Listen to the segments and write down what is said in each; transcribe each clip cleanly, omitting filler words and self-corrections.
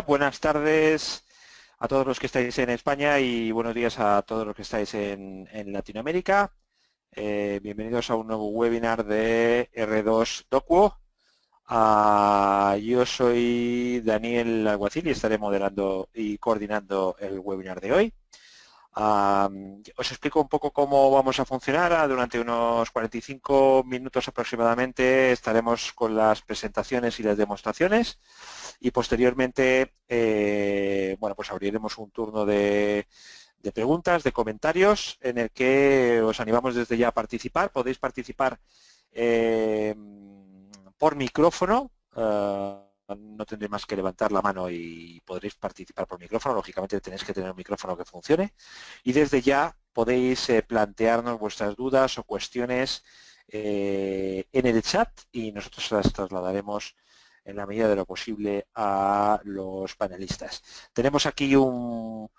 Buenas tardes a todos los que estáis en España y buenos días a todos los que estáis en Latinoamérica. Bienvenidos a un nuevo webinar de R2 Docuo. Yo soy Daniel Alguacil y estaré moderando y coordinando el webinar de hoy. Os explico un poco cómo vamos a funcionar. Durante unos 45 minutos aproximadamente estaremos con las presentaciones y las demostraciones y posteriormente bueno, pues abriremos un turno de preguntas, de comentarios, en el que os animamos desde ya a participar. Podéis participar por micrófono. No tendréis más que levantar la mano y podréis participar por micrófono. Lógicamente tenéis que tener un micrófono que funcione. Y desde ya podéis plantearnos vuestras dudas o cuestiones en el chat y nosotros las trasladaremos en la medida de lo posible a los panelistas. Tenemos aquí un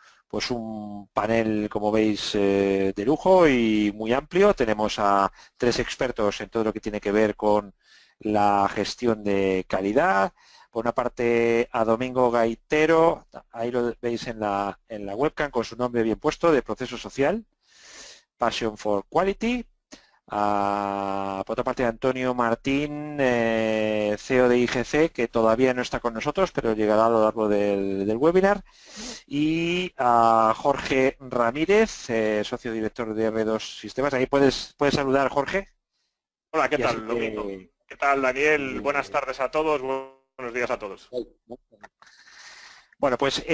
panel, como veis, de lujo y muy amplio. Tenemos a 3 expertos en todo lo que tiene que ver con la gestión de calidad. Por una parte a Domingo Gaitero, ahí lo veis en la webcam con su nombre bien puesto, de Proceso Social, Passion for Quality. Por otra parte, Antonio Martín, CEO de IGC, que todavía no está con nosotros, pero llegará a lo largo del webinar. Y a Jorge Ramírez, socio director de R2 Sistemas. Ahí puedes saludar, Jorge. Hola, ¿qué Y así tal, Domingo? ¿Qué tal, Daniel? Buenas tardes a todos, buenos días a todos. Bueno, pues,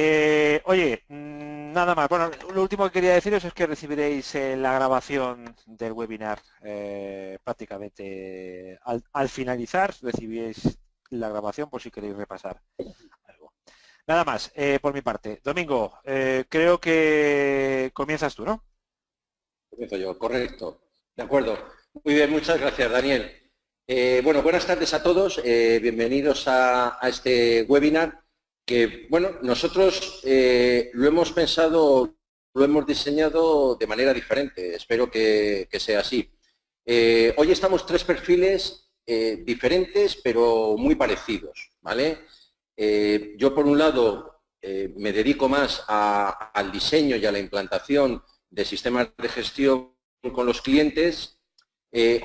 oye, nada más. Bueno, lo último que quería deciros es que recibiréis la grabación del webinar prácticamente al finalizar. Recibiréis la grabación por si queréis repasar algo. Nada más, por mi parte. Domingo, creo que comienzas tú, ¿no? Comienzo yo, correcto. De acuerdo. Muy bien, muchas gracias, Daniel. Bueno, buenas tardes a todos. Bienvenidos a este webinar que, bueno, nosotros lo hemos pensado, lo hemos diseñado de manera diferente. Espero que sea así. Hoy estamos 3 perfiles diferentes, pero muy parecidos, ¿vale? Yo, por un lado, me dedico más al diseño y a la implantación de sistemas de gestión con los clientes.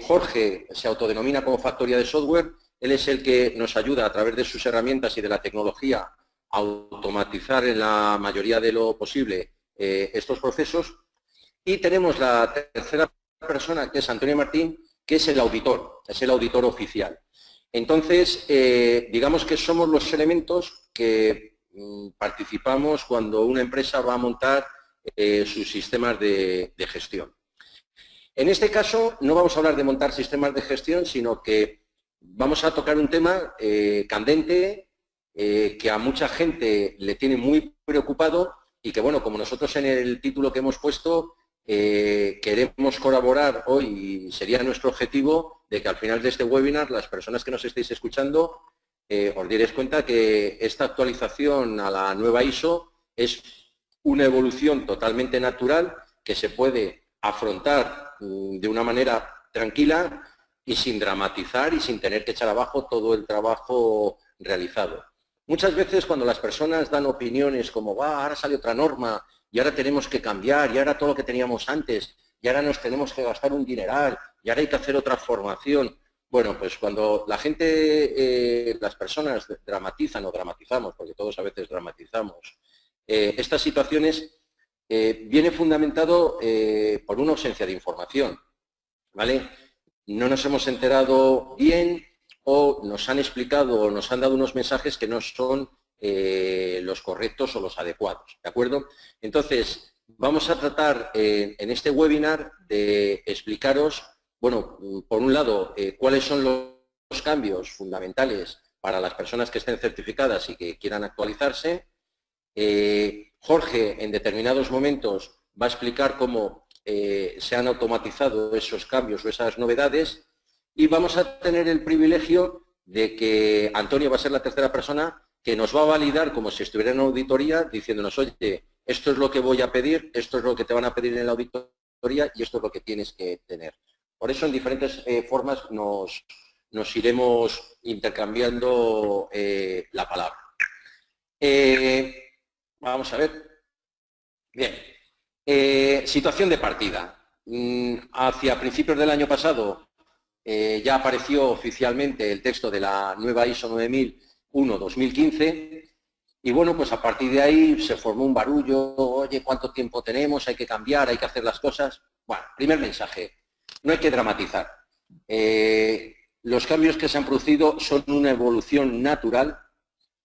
Jorge se autodenomina como factoría de software. Él es el que nos ayuda a través de sus herramientas y de la tecnología a automatizar en la mayoría de lo posible estos procesos. Y tenemos la tercera persona, que es Antonio Martín, que es el auditor oficial. Entonces, digamos que somos los elementos que participamos cuando una empresa va a montar sus sistemas de gestión. En este caso, no vamos a hablar de montar sistemas de gestión, sino que vamos a tocar un tema candente, que a mucha gente le tiene muy preocupado y que, bueno, como nosotros en el título que hemos puesto, queremos colaborar hoy y sería nuestro objetivo de que al final de este webinar las personas que nos estéis escuchando os dierais cuenta que esta actualización a la nueva ISO es una evolución totalmente natural que se puede afrontar de una manera tranquila y sin dramatizar y sin tener que echar abajo todo el trabajo realizado. Muchas veces cuando las personas dan opiniones como, ahora sale otra norma y ahora tenemos que cambiar y ahora todo lo que teníamos antes y ahora nos tenemos que gastar un dineral y ahora hay que hacer otra formación. Bueno, pues cuando la gente, las personas dramatizan o dramatizamos, porque todos a veces dramatizamos, estas situaciones, viene fundamentado por una ausencia de información, ¿vale? No nos hemos enterado bien o nos han explicado o nos han dado unos mensajes que no son los correctos o los adecuados, ¿de acuerdo? Entonces, vamos a tratar en este webinar de explicaros, bueno, por un lado, cuáles son los cambios fundamentales para las personas que estén certificadas y que quieran actualizarse. Jorge, en determinados momentos, va a explicar cómo se han automatizado esos cambios o esas novedades y vamos a tener el privilegio de que Antonio va a ser la tercera persona que nos va a validar como si estuviera en auditoría diciéndonos, oye, esto es lo que voy a pedir, esto es lo que te van a pedir en la auditoría y esto es lo que tienes que tener. Por eso, en diferentes formas nos iremos intercambiando la palabra. Vamos a ver. Bien. Situación de partida. Hacia principios del año pasado ya apareció oficialmente el texto de la nueva ISO 9001-2015 y bueno, pues a partir de ahí se formó un barullo, oye, ¿cuánto tiempo tenemos? Hay que cambiar, hay que hacer las cosas. Bueno, primer mensaje, no hay que dramatizar. Los cambios que se han producido son una evolución natural,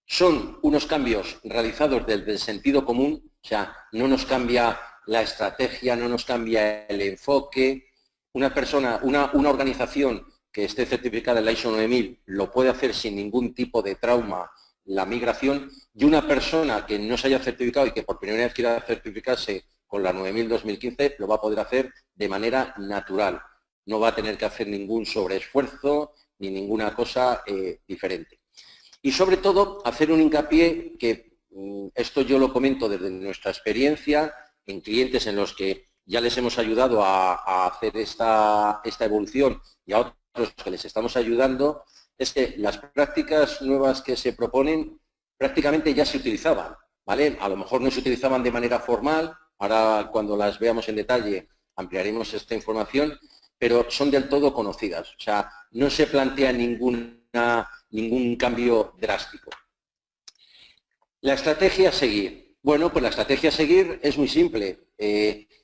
son unos cambios realizados desde el sentido común, o sea, no nos cambia la estrategia, no nos cambia el enfoque. Una persona, una organización que esté certificada en la ISO 9000 lo puede hacer sin ningún tipo de trauma la migración, y una persona que no se haya certificado y que por primera vez quiera certificarse con la 9000-2015 lo va a poder hacer de manera natural. No va a tener que hacer ningún sobreesfuerzo ni ninguna cosa diferente. Y sobre todo, hacer un hincapié que esto yo lo comento desde nuestra experiencia en clientes en los que ya les hemos ayudado a hacer esta evolución y a otros que les estamos ayudando, es que las prácticas nuevas que se proponen prácticamente ya se utilizaban, ¿vale? A lo mejor no se utilizaban de manera formal, ahora cuando las veamos en detalle ampliaremos esta información, pero son del todo conocidas, o sea, no se plantea ningún cambio drástico. La estrategia a seguir. Bueno, pues la estrategia a seguir es muy simple.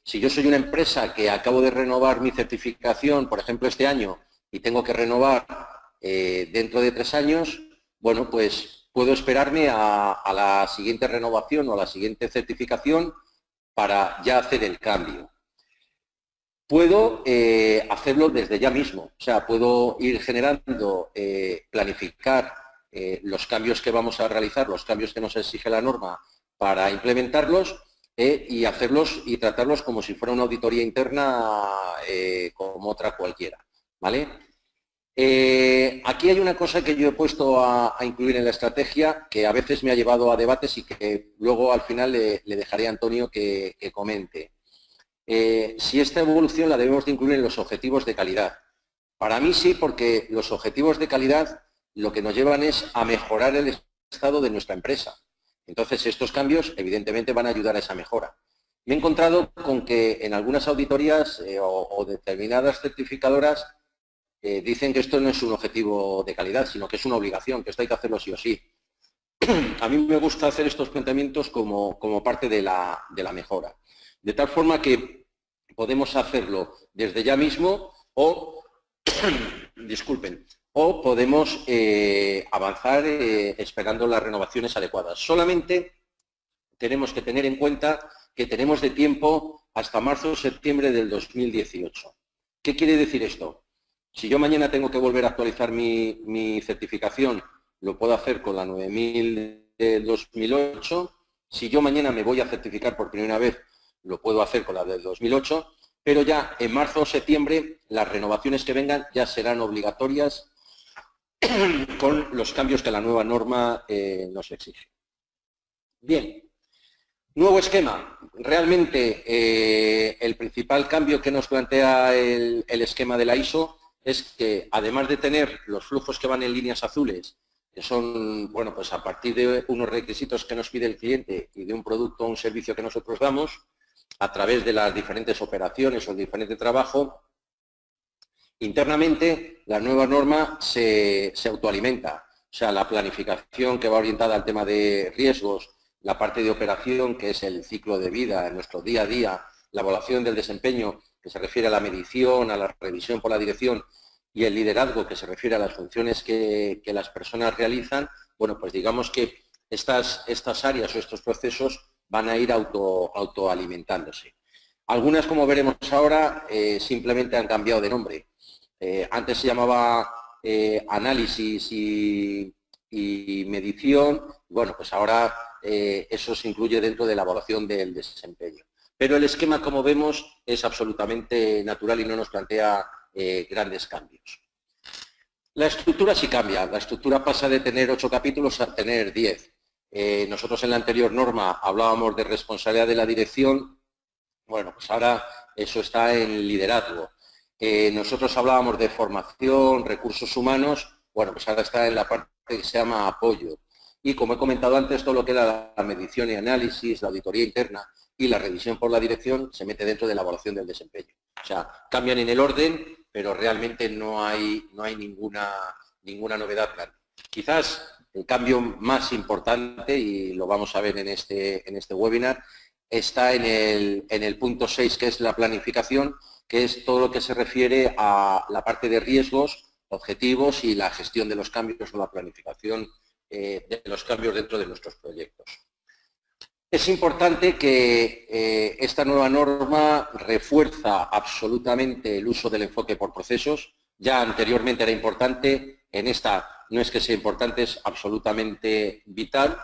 Si yo soy una empresa que acabo de renovar mi certificación, por ejemplo, este año, y tengo que renovar dentro de 3 años, bueno, pues puedo esperarme a la siguiente renovación o a la siguiente certificación para ya hacer el cambio. Puedo hacerlo desde ya mismo, o sea, puedo ir generando, planificar los cambios que vamos a realizar, los cambios que nos exige la norma para implementarlos y hacerlos y tratarlos como si fuera una auditoría interna como otra cualquiera, ¿vale? Aquí hay una cosa que yo he puesto a incluir en la estrategia que a veces me ha llevado a debates y que luego al final le dejaré a Antonio que comente. Si esta evolución la debemos de incluir en los objetivos de calidad. Para mí sí, porque los objetivos de calidad lo que nos llevan es a mejorar el estado de nuestra empresa. Entonces, estos cambios evidentemente van a ayudar a esa mejora. Me he encontrado con que en algunas auditorías o determinadas certificadoras dicen que esto no es un objetivo de calidad, sino que es una obligación, que esto hay que hacerlo sí o sí. A mí me gusta hacer estos planteamientos como parte de la mejora. De tal forma que podemos hacerlo desde ya mismo o, disculpen, o podemos avanzar esperando las renovaciones adecuadas. Solamente tenemos que tener en cuenta que tenemos de tiempo hasta marzo o septiembre del 2018. ¿Qué quiere decir esto? Si yo mañana tengo que volver a actualizar mi certificación, lo puedo hacer con la 9000 de 2008. Si yo mañana me voy a certificar por primera vez, lo puedo hacer con la del 2008, pero ya en marzo o septiembre las renovaciones que vengan ya serán obligatorias con los cambios que la nueva norma nos exige. Bien, nuevo esquema. Realmente el principal cambio que nos plantea el esquema de la ISO es que además de tener los flujos que van en líneas azules, que son, bueno, pues a partir de unos requisitos que nos pide el cliente y de un producto o un servicio que nosotros damos, a través de las diferentes operaciones o el diferente trabajo, internamente la nueva norma se autoalimenta. O sea, la planificación que va orientada al tema de riesgos, la parte de operación, que es el ciclo de vida en nuestro día a día, la evaluación del desempeño, que se refiere a la medición, a la revisión por la dirección, y el liderazgo, que se refiere a las funciones que las personas realizan, bueno, pues digamos que estas áreas o estos procesos van a ir autoalimentándose. Algunas, como veremos ahora, simplemente han cambiado de nombre. Antes se llamaba análisis y medición. Bueno, pues ahora eso se incluye dentro de la evaluación del desempeño. Pero el esquema, como vemos, es absolutamente natural y no nos plantea grandes cambios. La estructura sí cambia. La estructura pasa de tener 8 capítulos a tener 10. Nosotros en la anterior norma hablábamos de responsabilidad de la dirección. Bueno, pues ahora eso está en liderazgo. Nosotros hablábamos de formación, recursos humanos. Bueno, pues ahora está en la parte que se llama apoyo. y, como he comentado antes, todo lo que era la medición y análisis, la auditoría interna y la revisión por la dirección se mete dentro de la evaluación del desempeño. O sea, cambian en el orden, pero realmente no hay ninguna novedad grande. Quizás el cambio más importante, y lo vamos a ver en este webinar, está en el punto 6, que es la planificación, que es todo lo que se refiere a la parte de riesgos, objetivos y la gestión de los cambios o la planificación de los cambios dentro de nuestros proyectos. Es importante que esta nueva norma refuerza absolutamente el uso del enfoque por procesos. Ya anteriormente era importante, en esta no es que sea importante, es absolutamente vital.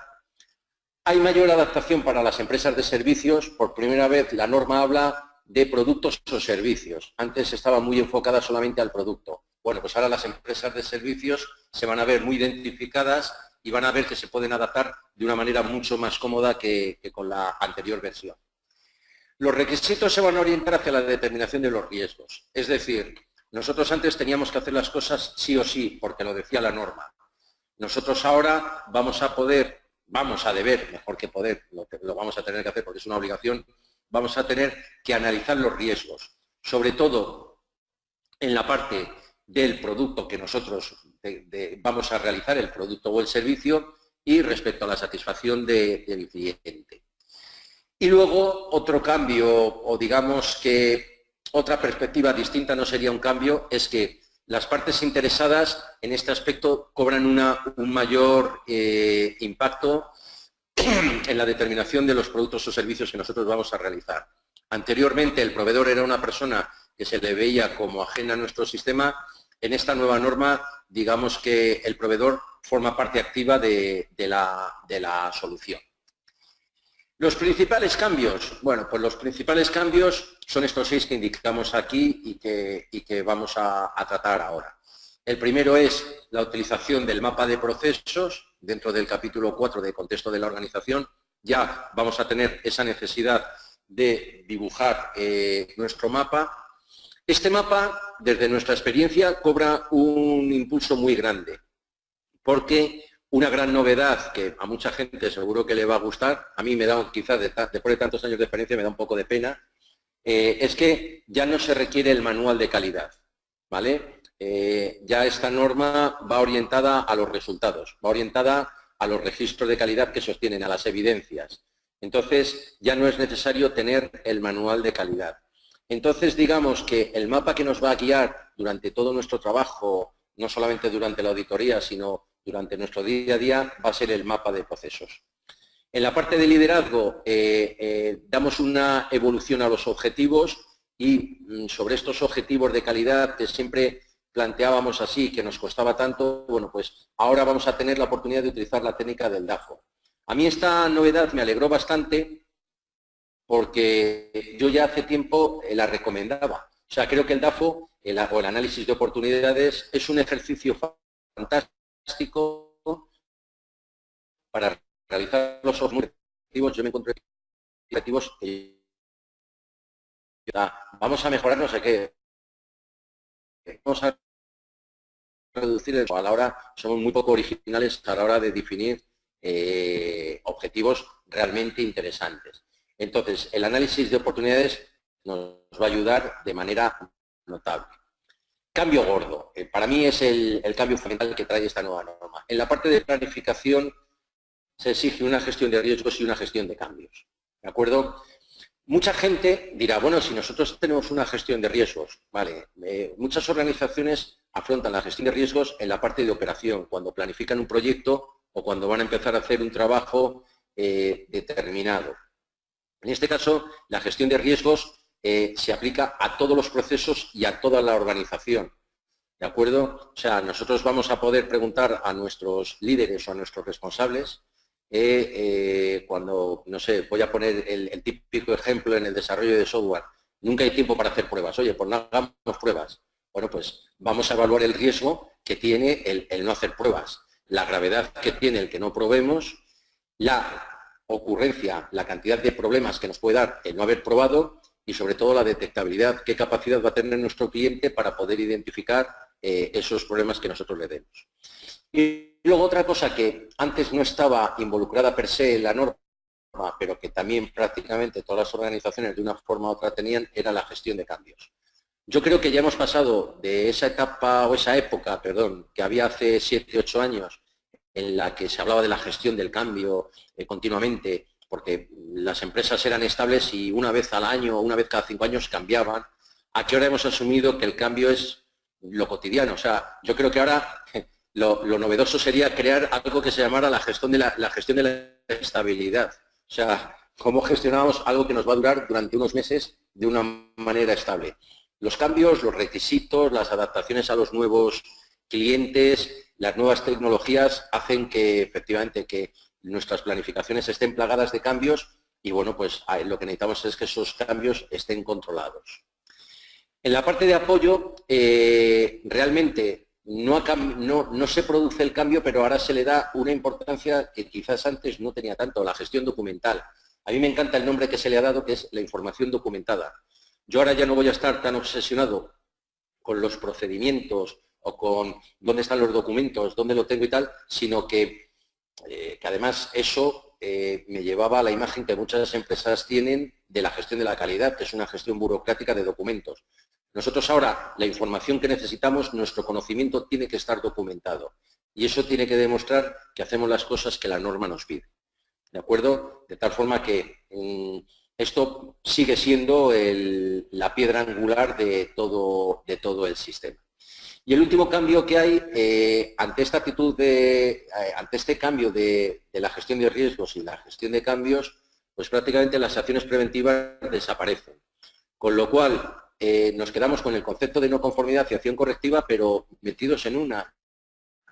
Hay mayor adaptación para las empresas de servicios. Por primera vez la norma habla de productos o servicios. Antes estaba muy enfocada solamente al producto. Bueno, pues ahora las empresas de servicios se van a ver muy identificadas y van a ver que se pueden adaptar de una manera mucho más cómoda que con la anterior versión. Los requisitos se van a orientar hacia la determinación de los riesgos. Es decir, nosotros antes teníamos que hacer las cosas sí o sí, porque lo decía la norma. Nosotros ahora vamos a deber, mejor que poder, lo vamos a tener que hacer porque es una obligación, vamos a tener que analizar los riesgos, sobre todo en la parte del producto que nosotros vamos a realizar, el producto o el servicio, y respecto a la satisfacción del cliente. Y luego otro cambio, o digamos que otra perspectiva distinta, no sería un cambio, es que las partes interesadas en este aspecto cobran un mayor impacto en la determinación de los productos o servicios que nosotros vamos a realizar. Anteriormente el proveedor era una persona que se le veía como ajena a nuestro sistema. En esta nueva norma, digamos que el proveedor forma parte activa de la solución. Los principales cambios, bueno, pues los principales cambios son estos 6 que indicamos aquí y que vamos a tratar ahora. El primero es la utilización del mapa de procesos dentro del capítulo 4 de contexto de la organización. Ya vamos a tener esa necesidad de dibujar nuestro mapa. Este mapa, desde nuestra experiencia, cobra un impulso muy grande, porque una gran novedad que a mucha gente seguro que le va a gustar, a mí me da, quizás después de tantos años de experiencia, me da un poco de pena, es que ya no se requiere el manual de calidad, ¿vale? Ya esta norma va orientada a los resultados, va orientada a los registros de calidad que sostienen, a las evidencias. Entonces, ya no es necesario tener el manual de calidad. Entonces, digamos que el mapa que nos va a guiar durante todo nuestro trabajo, no solamente durante la auditoría, sino durante nuestro día a día, va a ser el mapa de procesos. En la parte de liderazgo, damos una evolución a los objetivos y sobre estos objetivos de calidad que siempre planteábamos así, que nos costaba tanto, bueno, pues ahora vamos a tener la oportunidad de utilizar la técnica del DAFO. A mí esta novedad me alegró bastante porque yo ya hace tiempo la recomendaba. O sea, creo que el DAFO o el análisis de oportunidades es un ejercicio fantástico para realizar los objetivos. Yo me encontré objetivos que vamos a mejorar no sé qué, vamos a reducir a la hora, somos muy poco originales a la hora de definir objetivos realmente interesantes. Entonces, el análisis de oportunidades nos va a ayudar de manera notable. Cambio gordo. Para mí es el cambio fundamental que trae esta nueva norma. En la parte de planificación se exige una gestión de riesgos y una gestión de cambios. ¿De acuerdo? Mucha gente dirá, bueno, si nosotros tenemos una gestión de riesgos, vale, muchas organizaciones afrontan la gestión de riesgos en la parte de operación, cuando planifican un proyecto o cuando van a empezar a hacer un trabajo determinado. En este caso, la gestión de riesgos se aplica a todos los procesos y a toda la organización. ¿De acuerdo? O sea, nosotros vamos a poder preguntar a nuestros líderes o a nuestros responsables cuando, no sé, voy a poner el típico ejemplo en el desarrollo de software. Nunca hay tiempo para hacer pruebas. Oye, pues no hagamos pruebas. Bueno, pues vamos a evaluar el riesgo que tiene el no hacer pruebas, la gravedad que tiene el que no probemos, la ocurrencia, la cantidad de problemas que nos puede dar el no haber probado y sobre todo la detectabilidad, qué capacidad va a tener nuestro cliente para poder identificar esos problemas que nosotros le demos. Y luego otra cosa que antes no estaba involucrada per se en la norma, pero que también prácticamente todas las organizaciones de una forma u otra tenían, era la gestión de cambios. Yo creo que ya hemos pasado de esa etapa, o esa época, perdón, que había hace 7, 8 años, en la que se hablaba de la gestión del cambio continuamente, porque las empresas eran estables y una vez al año o una vez cada 5 años cambiaban. ¿A qué hora hemos asumido que el cambio es lo cotidiano? O sea, yo creo que ahora lo novedoso sería crear algo que se llamara la gestión de la estabilidad. O sea, cómo gestionamos algo que nos va a durar durante unos meses de una manera estable. Los cambios, los requisitos, las adaptaciones a los nuevos clientes, las nuevas tecnologías hacen que efectivamente que nuestras planificaciones estén plagadas de cambios y bueno, pues lo que necesitamos es que esos cambios estén controlados. En la parte de apoyo, realmente no se produce el cambio, pero ahora se le da una importancia que quizás antes no tenía tanto, la gestión documental. A mí me encanta el nombre que se le ha dado, que es la información documentada. Yo ahora ya no voy a estar tan obsesionado con los procedimientos o con dónde están los documentos, dónde lo tengo y tal, sino que además eso me llevaba a la imagen que muchas empresas tienen de la gestión de la calidad, que es una gestión burocrática de documentos. Nosotros ahora, la información que necesitamos, nuestro conocimiento tiene que estar documentado. Y eso tiene que demostrar que hacemos las cosas que la norma nos pide. ¿De acuerdo? De tal forma que esto sigue siendo la piedra angular de todo el sistema. Y el último cambio que hay ante esta actitud ante este cambio de la gestión de riesgos y la gestión de cambios, pues prácticamente las acciones preventivas desaparecen. Con lo cual, nos quedamos con el concepto de no conformidad y acción correctiva, pero metidos en una.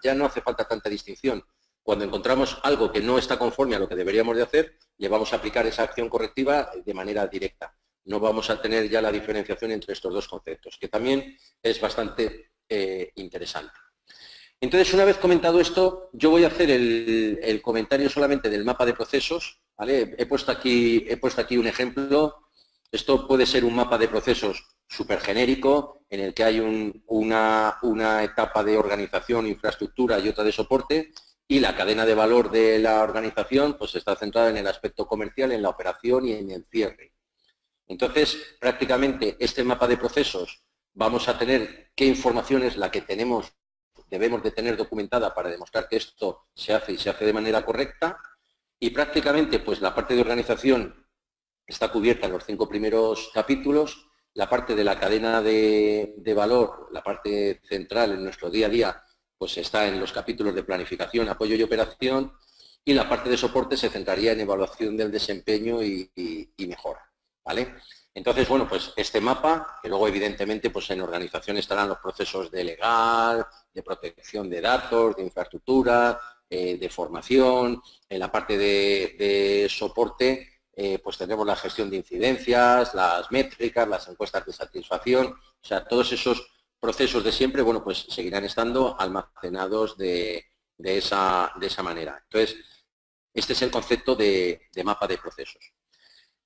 Ya no hace falta tanta distinción. Cuando encontramos algo que no está conforme a lo que deberíamos de hacer, le vamos a aplicar esa acción correctiva de manera directa. No vamos a tener ya la diferenciación entre estos dos conceptos, que también es bastante interesante. Entonces, una vez comentado esto, yo voy a hacer el comentario solamente del mapa de procesos, ¿vale? He puesto aquí un ejemplo. Esto puede ser un mapa de procesos súper genérico, en el que hay una etapa de organización, infraestructura y otra de soporte, y la cadena de valor de la organización pues está centrada en el aspecto comercial, en la operación y en el cierre. Entonces, prácticamente este mapa de procesos vamos a tener qué información es la que debemos de tener documentada para demostrar que esto se hace y se hace de manera correcta, y prácticamente pues la parte de organización está cubierta en los 5 primeros capítulos, la parte de la cadena de valor, la parte central en nuestro día a día, pues está en los capítulos de planificación, apoyo y operación, y la parte de soporte se centraría en evaluación del desempeño y mejora, ¿vale? Entonces, bueno, pues este mapa, que luego evidentemente pues en organización estarán los procesos de legal, de protección de datos, de infraestructura, de formación, en la parte de soporte, pues tenemos la gestión de incidencias, las métricas, las encuestas de satisfacción, o sea, todos esos procesos de siempre, bueno, pues seguirán estando almacenados de esa manera. Entonces, este es el concepto de mapa de procesos.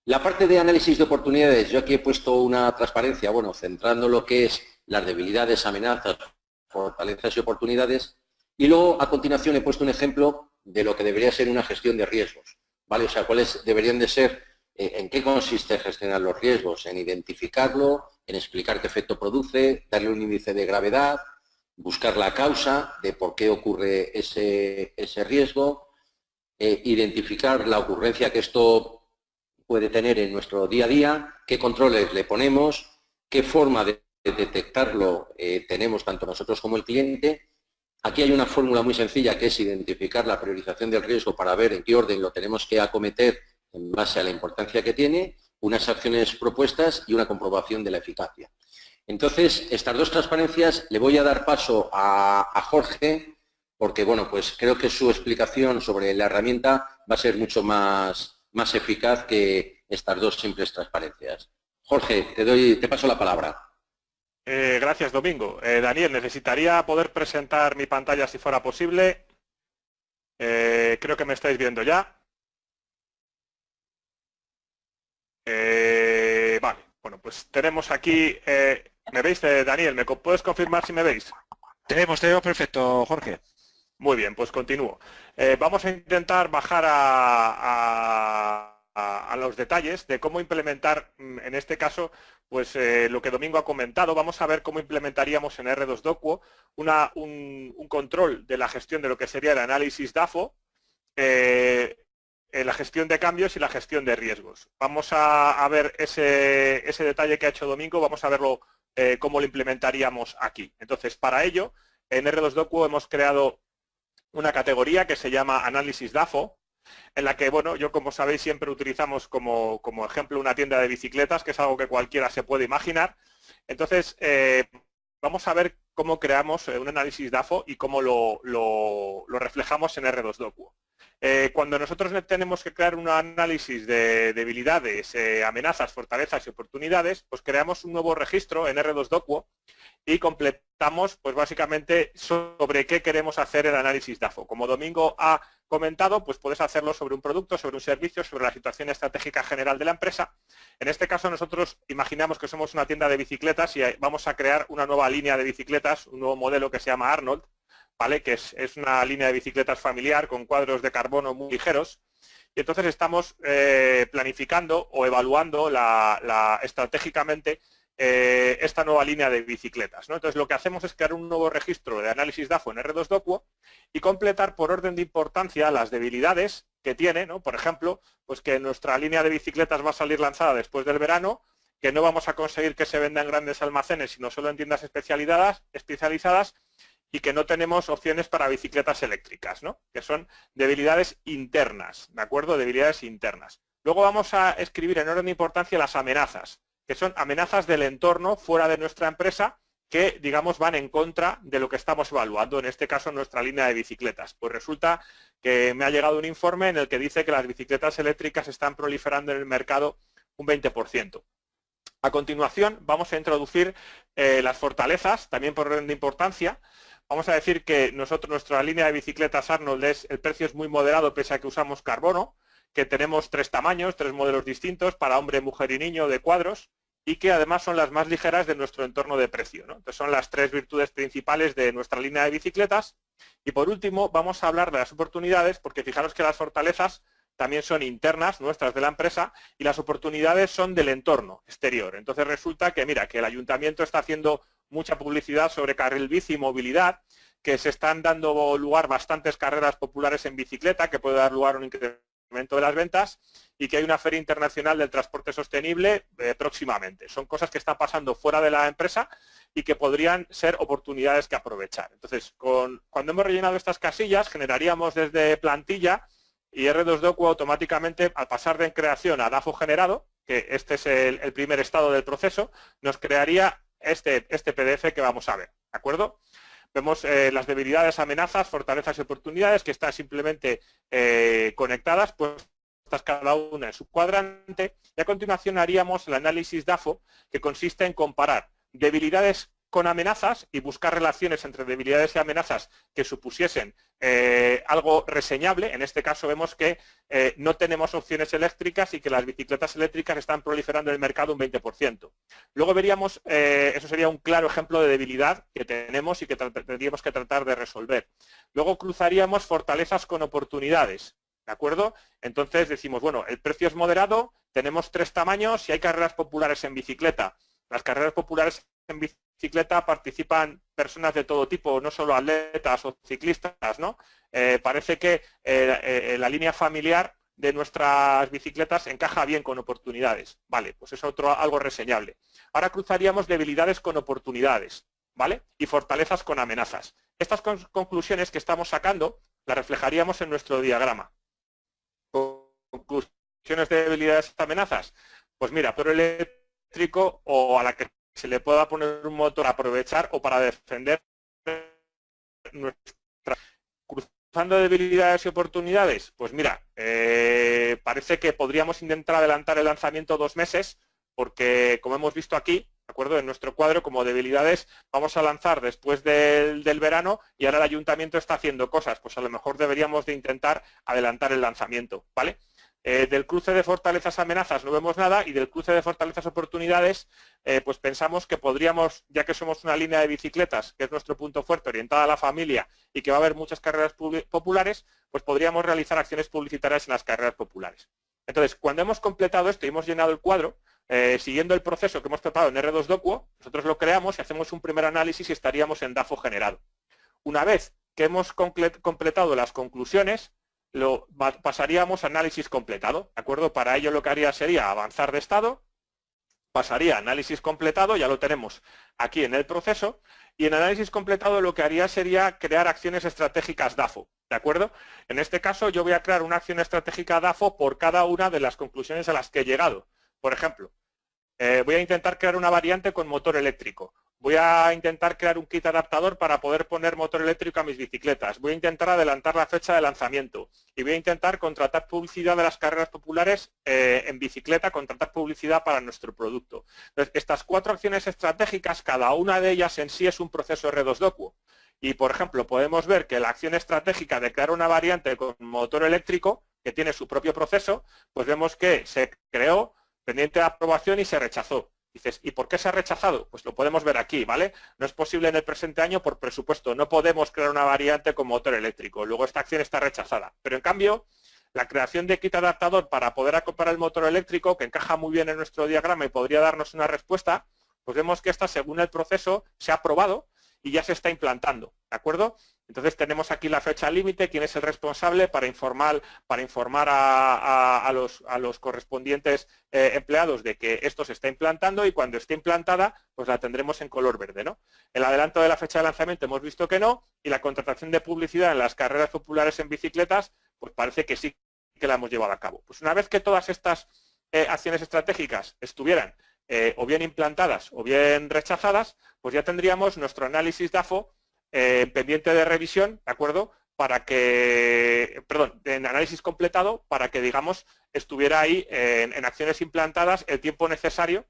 La parte de análisis de oportunidades, yo aquí he puesto una transparencia, bueno, centrando lo que es las debilidades, amenazas, fortalezas y oportunidades, y luego a continuación he puesto un ejemplo de lo que debería ser una gestión de riesgos, ¿vale? O sea, cuáles deberían de ser, en qué consiste gestionar los riesgos, en identificarlo, en explicar qué efecto produce, darle un índice de gravedad, buscar la causa de por qué ocurre ese riesgo, identificar la ocurrencia que esto puede tener en nuestro día a día, qué controles le ponemos, qué forma de detectarlo tenemos tanto nosotros como el cliente. Aquí hay una fórmula muy sencilla que es identificar la priorización del riesgo para ver en qué orden lo tenemos que acometer en base a la importancia que tiene, unas acciones propuestas y una comprobación de la eficacia. Entonces, estas dos transparencias le voy a dar paso a Jorge, porque bueno, pues creo que su explicación sobre la herramienta va a ser mucho más eficaz que estas dos simples transparencias. Jorge, te paso la palabra. Gracias, Domingo. Daniel, necesitaría poder presentar mi pantalla si fuera posible. Creo que me estáis viendo ya. Vale, bueno, pues tenemos aquí... ¿Me veis, Daniel? ¿Me puedes confirmar si me veis? Tenemos perfecto, Jorge. Muy bien, pues continúo. Vamos a intentar bajar a los detalles de cómo implementar, en este caso, pues lo que Domingo ha comentado. Vamos a ver cómo implementaríamos en R2Docuo un control de la gestión de lo que sería el análisis DAFO, la gestión de cambios y la gestión de riesgos. Vamos a ver ese detalle que ha hecho Domingo, vamos a verlo cómo lo implementaríamos aquí. Entonces, para ello, en R2Docuo hemos creado una categoría que se llama Análisis DAFO, en la que, bueno, yo como sabéis siempre utilizamos como ejemplo una tienda de bicicletas, que es algo que cualquiera se puede imaginar. Entonces, vamos a ver cómo creamos un análisis DAFO y cómo lo reflejamos en R2Docuo. Cuando nosotros tenemos que crear un análisis de debilidades, amenazas, fortalezas y oportunidades, pues creamos un nuevo registro en R2Docuo y completamos, pues básicamente, sobre qué queremos hacer el análisis DAFO. Como Domingo ha comentado, pues puedes hacerlo sobre un producto, sobre un servicio, sobre la situación estratégica general de la empresa. En este caso, nosotros imaginamos que somos una tienda de bicicletas y vamos a crear una nueva línea de bicicletas, un nuevo modelo que se llama Arnold, ¿vale? Que es una línea de bicicletas familiar con cuadros de carbono muy ligeros. Y entonces estamos planificando o evaluando estratégicamente esta nueva línea de bicicletas, ¿no? Entonces lo que hacemos es crear un nuevo registro de análisis DAFO en R2Docuo y completar por orden de importancia las debilidades que tiene, ¿no? Por ejemplo, pues que nuestra línea de bicicletas va a salir lanzada después del verano, que no vamos a conseguir que se venda en grandes almacenes, sino solo en tiendas especializadas y que no tenemos opciones para bicicletas eléctricas, ¿no? Que son debilidades internas, ¿de acuerdo? Debilidades internas. Luego vamos a escribir en orden de importancia las amenazas, que son amenazas del entorno fuera de nuestra empresa que, digamos, van en contra de lo que estamos evaluando, en este caso nuestra línea de bicicletas. Pues resulta que me ha llegado un informe en el que dice que las bicicletas eléctricas están proliferando en el mercado un 20%. A continuación vamos a introducir las fortalezas, también por orden de importancia. Vamos a decir que nuestra línea de bicicletas Arnold el precio es muy moderado pese a que usamos carbono, que tenemos 3 tamaños, 3 modelos distintos para hombre, mujer y niño de cuadros y que además son las más ligeras de nuestro entorno de precio, ¿no? Entonces son las 3 virtudes principales de nuestra línea de bicicletas. Y por último vamos a hablar de las oportunidades, porque fijaros que las fortalezas también son internas, nuestras de la empresa, y las oportunidades son del entorno exterior. Entonces resulta que, mira, que el ayuntamiento está haciendo mucha publicidad sobre carril bici y movilidad, que se están dando lugar bastantes carreras populares en bicicleta, que puede dar lugar a un incremento de las ventas, y que hay una feria internacional del transporte sostenible próximamente. Son cosas que están pasando fuera de la empresa y que podrían ser oportunidades que aprovechar. Entonces, cuando hemos rellenado estas casillas, generaríamos desde plantilla y R2Docuo automáticamente, al pasar de creación a DAFO generado, que este es el primer estado del proceso, nos crearía este PDF que vamos a ver, ¿de acuerdo? Vemos las debilidades, amenazas, fortalezas y oportunidades que están simplemente conectadas, pues cada una en su cuadrante, y a continuación haríamos el análisis DAFO, que consiste en comparar debilidades con amenazas y buscar relaciones entre debilidades y amenazas que supusiesen algo reseñable. En este caso vemos que no tenemos opciones eléctricas y que las bicicletas eléctricas están proliferando en el mercado un 20%. Luego veríamos, eso sería un claro ejemplo de debilidad que tenemos y que tendríamos que tratar de resolver. Luego cruzaríamos fortalezas con oportunidades, ¿de acuerdo? Entonces decimos, bueno, el precio es moderado, tenemos 3 tamaños y hay carreras populares en bicicleta. Las carreras populares en bicicleta participan personas de todo tipo, no solo atletas o ciclistas, ¿no? Parece que la línea familiar de nuestras bicicletas encaja bien con oportunidades. Vale, pues es algo reseñable. Ahora cruzaríamos debilidades con oportunidades, ¿vale? Y fortalezas con amenazas. Estas conclusiones que estamos sacando las reflejaríamos en nuestro diagrama. Conclusiones de debilidades y amenazas. Pues mira, pero eléctrico o a la que se le pueda poner un motor a aprovechar o para defender nuestra. Cruzando debilidades y oportunidades, pues mira, parece que podríamos intentar adelantar el lanzamiento 2 meses, porque como hemos visto aquí, ¿de acuerdo? En nuestro cuadro, como debilidades, vamos a lanzar después del verano y ahora el ayuntamiento está haciendo cosas, pues a lo mejor deberíamos de intentar adelantar el lanzamiento, ¿vale? Del cruce de fortalezas-amenazas no vemos nada y del cruce de fortalezas-oportunidades pues pensamos que podríamos, ya que somos una línea de bicicletas, que es nuestro punto fuerte, orientada a la familia y que va a haber muchas carreras populares, pues podríamos realizar acciones publicitarias en las carreras populares. Entonces, cuando hemos completado esto y hemos llenado el cuadro, siguiendo el proceso que hemos preparado en R2Docuo, nosotros lo creamos y hacemos un primer análisis y estaríamos en DAFO generado. Una vez que hemos completado las conclusiones, pasaríamos a análisis completado, ¿de acuerdo? Para ello lo que haría sería avanzar de estado, pasaría a análisis completado, ya lo tenemos aquí en el proceso, y en análisis completado lo que haría sería crear acciones estratégicas DAFO, ¿de acuerdo? En este caso yo voy a crear una acción estratégica DAFO por cada una de las conclusiones a las que he llegado. Por ejemplo, voy a intentar crear una variante con motor eléctrico. Voy a intentar crear un kit adaptador para poder poner motor eléctrico a mis bicicletas. Voy a intentar adelantar la fecha de lanzamiento. Y voy a intentar contratar publicidad de las carreras populares en bicicleta, contratar publicidad para nuestro producto. Entonces, estas 4 acciones estratégicas, cada una de ellas en sí es un proceso R2Docuo. Y, por ejemplo, podemos ver que la acción estratégica de crear una variante con motor eléctrico, que tiene su propio proceso, pues vemos que se creó pendiente de aprobación y se rechazó. Dices, ¿y por qué se ha rechazado? Pues lo podemos ver aquí, ¿vale? No es posible en el presente año por presupuesto. No podemos crear una variante con motor eléctrico. Luego esta acción está rechazada. Pero en cambio, la creación de kit adaptador para poder acoplar el motor eléctrico, que encaja muy bien en nuestro diagrama y podría darnos una respuesta, pues vemos que esta, según el proceso, se ha aprobado y ya se está implantando, ¿de acuerdo? Entonces tenemos aquí la fecha límite, quién es el responsable para informar a los correspondientes empleados de que esto se está implantando y cuando esté implantada, pues la tendremos en color verde, ¿no? El adelanto de la fecha de lanzamiento hemos visto que no y la contratación de publicidad en las carreras populares en bicicletas, pues parece que sí que la hemos llevado a cabo. Pues una vez que todas estas acciones estratégicas estuvieran o bien implantadas o bien rechazadas, pues ya tendríamos nuestro análisis DAFO pendiente de revisión, ¿de acuerdo? Para que, perdón, en análisis completado, para que, digamos, estuviera ahí en acciones implantadas el tiempo necesario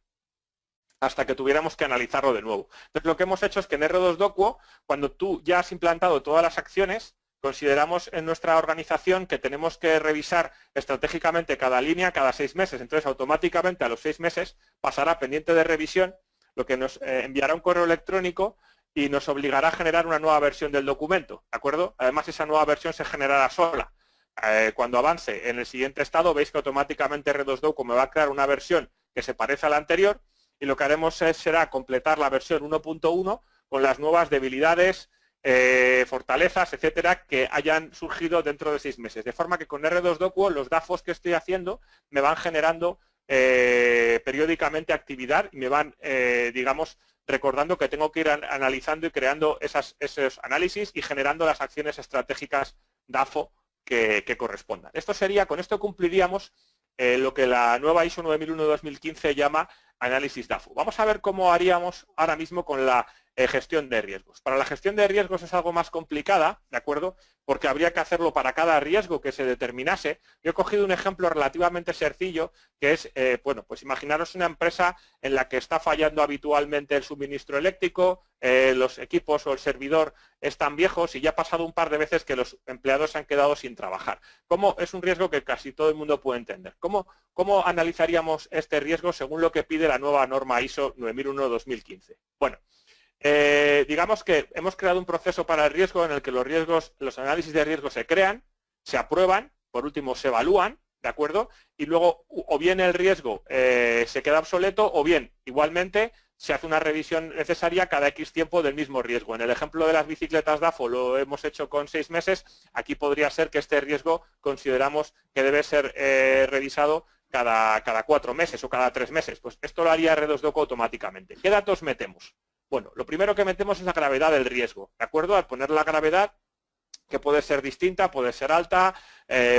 hasta que tuviéramos que analizarlo de nuevo. Entonces, lo que hemos hecho es que en R2Docuo, cuando tú ya has implantado todas las acciones, consideramos en nuestra organización que tenemos que revisar estratégicamente cada línea cada 6 meses. Entonces, automáticamente a los 6 meses pasará pendiente de revisión, lo que nos enviará un correo electrónico y nos obligará a generar una nueva versión del documento, ¿de acuerdo? Además, esa nueva versión se generará sola. Cuando avance en el siguiente estado, veis que automáticamente R2Docuo me va a crear una versión que se parece a la anterior y lo que haremos será completar la versión 1.1 con las nuevas debilidades, fortalezas, etcétera, que hayan surgido dentro de 6 meses. De forma que con R2Docuo los DAFOs que estoy haciendo me van generando periódicamente actividad y me van, digamos, recordando que tengo que ir analizando y creando esos análisis y generando las acciones estratégicas DAFO que correspondan. Con esto cumpliríamos lo que la nueva ISO 9001-2015 llama análisis DAFO. Vamos a ver cómo haríamos ahora mismo con la gestión de riesgos. Para la gestión de riesgos es algo más complicada, ¿de acuerdo? Porque habría que hacerlo para cada riesgo que se determinase. Yo he cogido un ejemplo relativamente sencillo, que es, bueno, pues imaginaros una empresa en la que está fallando habitualmente el suministro eléctrico, los equipos o el servidor están viejos y ya ha pasado un par de veces que los empleados se han quedado sin trabajar. ¿Cómo? Es un riesgo que casi todo el mundo puede entender. ¿Cómo analizaríamos este riesgo según lo que pide la nueva norma ISO 9001-2015? Bueno, digamos que hemos creado un proceso para el riesgo en el que los análisis de riesgo se crean, se aprueban, por último se evalúan, ¿de acuerdo? Y luego o bien el riesgo se queda obsoleto o bien igualmente se hace una revisión necesaria cada X tiempo del mismo riesgo. En el ejemplo de las bicicletas DAFO lo hemos hecho con 6 meses, aquí podría ser que este riesgo consideramos que debe ser revisado cada 4 meses o cada 3 meses. Pues esto lo haría R2Docuo automáticamente. ¿Qué datos metemos? Bueno, lo primero que metemos es la gravedad del riesgo, ¿de acuerdo? Al poner la gravedad, que puede ser distinta, puede ser alta,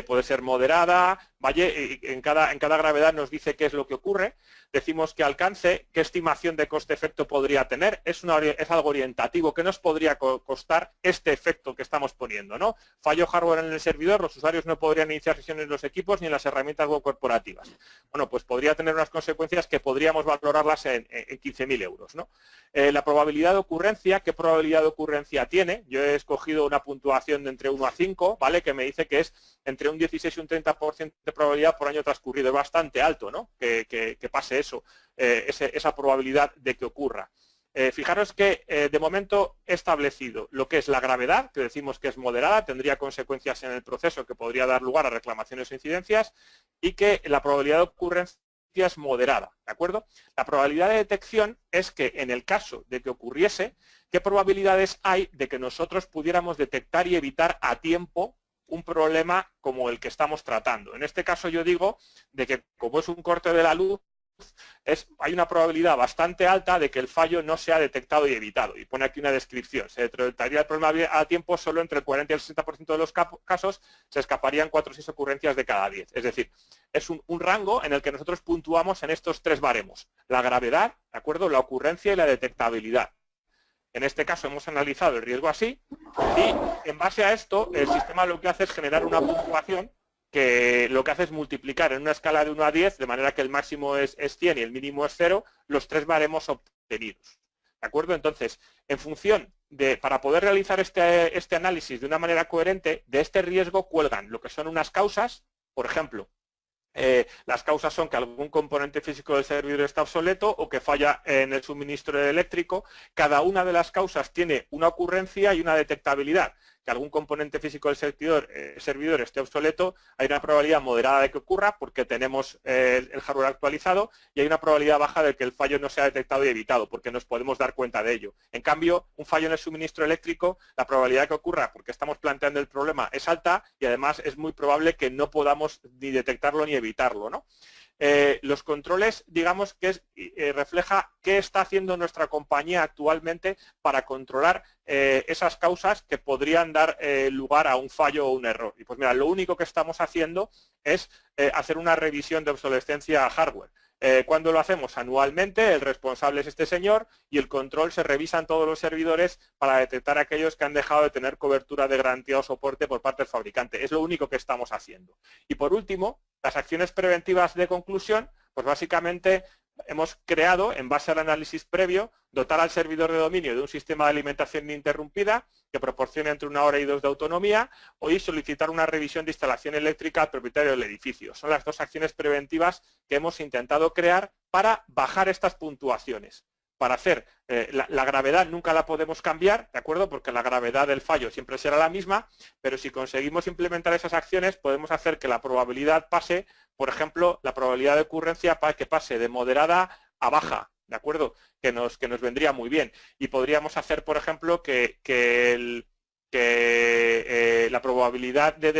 puede ser moderada, ¿vale? Y en cada gravedad nos dice qué es lo que ocurre. Decimos qué alcance, qué estimación de coste-efecto podría tener. Es algo orientativo, ¿qué nos podría costar este efecto que estamos poniendo, ¿no? Fallo hardware en el servidor, los usuarios no podrían iniciar sesiones en los equipos ni en las herramientas web corporativas. Bueno, pues podría tener unas consecuencias que podríamos valorarlas en 15.000 euros, ¿no? La probabilidad de ocurrencia, ¿qué probabilidad de ocurrencia tiene? Yo he escogido una puntuación de entre 1 a 5, ¿vale? Que me dice que es entre un 16 y un 30% de probabilidad por año transcurrido. Es bastante alto, ¿no? Que pase eso, esa probabilidad de que ocurra. Fijaros que de momento he establecido lo que es la gravedad, que decimos que es moderada, tendría consecuencias en el proceso que podría dar lugar a reclamaciones o incidencias, y que la probabilidad de ocurrencia es moderada, ¿de acuerdo? La probabilidad de detección es que en el caso de que ocurriese, ¿qué probabilidades hay de que nosotros pudiéramos detectar y evitar a tiempo un problema como el que estamos tratando? En este caso yo digo de que como es un corte de la luz, hay una probabilidad bastante alta de que el fallo no sea detectado y evitado. Y pone aquí una descripción. Se detectaría el problema a tiempo solo entre el 40 y el 60% de los casos, se escaparían 4 o 6 ocurrencias de cada 10. Es decir, es un rango en el que nosotros puntuamos en estos 3 baremos. La gravedad, ¿de acuerdo?, la ocurrencia y la detectabilidad. En este caso hemos analizado el riesgo así, y en base a esto el sistema lo que hace es generar una puntuación que lo que hace es multiplicar en una escala de 1 a 10, de manera que el máximo es 100 y el mínimo es 0, los 3 baremos obtenidos. ¿De acuerdo? Entonces, en función de, para poder realizar este análisis de una manera coherente, de este riesgo cuelgan lo que son unas causas, por ejemplo, las causas son que algún componente físico del servidor está obsoleto o que falla en el suministro eléctrico. Cada una de las causas tiene una ocurrencia y una detectabilidad. Que algún componente físico del servidor esté obsoleto, hay una probabilidad moderada de que ocurra porque tenemos el hardware actualizado, y hay una probabilidad baja de que el fallo no sea detectado y evitado porque nos podemos dar cuenta de ello. En cambio, un fallo en el suministro eléctrico, la probabilidad de que ocurra porque estamos planteando el problema es alta, y además es muy probable que no podamos ni detectarlo ni evitarlo, ¿no? Los controles, digamos que refleja qué está haciendo nuestra compañía actualmente para controlar esas causas que podrían dar lugar a un fallo o un error. Y pues mira, lo único que estamos haciendo es hacer una revisión de obsolescencia hardware. Cuando lo hacemos anualmente, el responsable es este señor, y el control se revisa en todos los servidores para detectar aquellos que han dejado de tener cobertura de garantía o soporte por parte del fabricante. Es lo único que estamos haciendo. Y por último, las acciones preventivas de conclusión, pues básicamente hemos creado, en base al análisis previo, dotar al servidor de dominio de un sistema de alimentación ininterrumpida que proporcione entre 1 hora y 2 de autonomía, y solicitar una revisión de instalación eléctrica al propietario del edificio. Son las 2 acciones preventivas que hemos intentado crear para bajar estas puntuaciones. Para hacer la gravedad nunca la podemos cambiar, ¿de acuerdo? Porque la gravedad del fallo siempre será la misma, pero si conseguimos implementar esas acciones podemos hacer que la probabilidad pase, por ejemplo, la probabilidad de ocurrencia para que pase de moderada a baja, ¿de acuerdo? Que nos vendría muy bien. Y podríamos hacer, por ejemplo, que la probabilidad de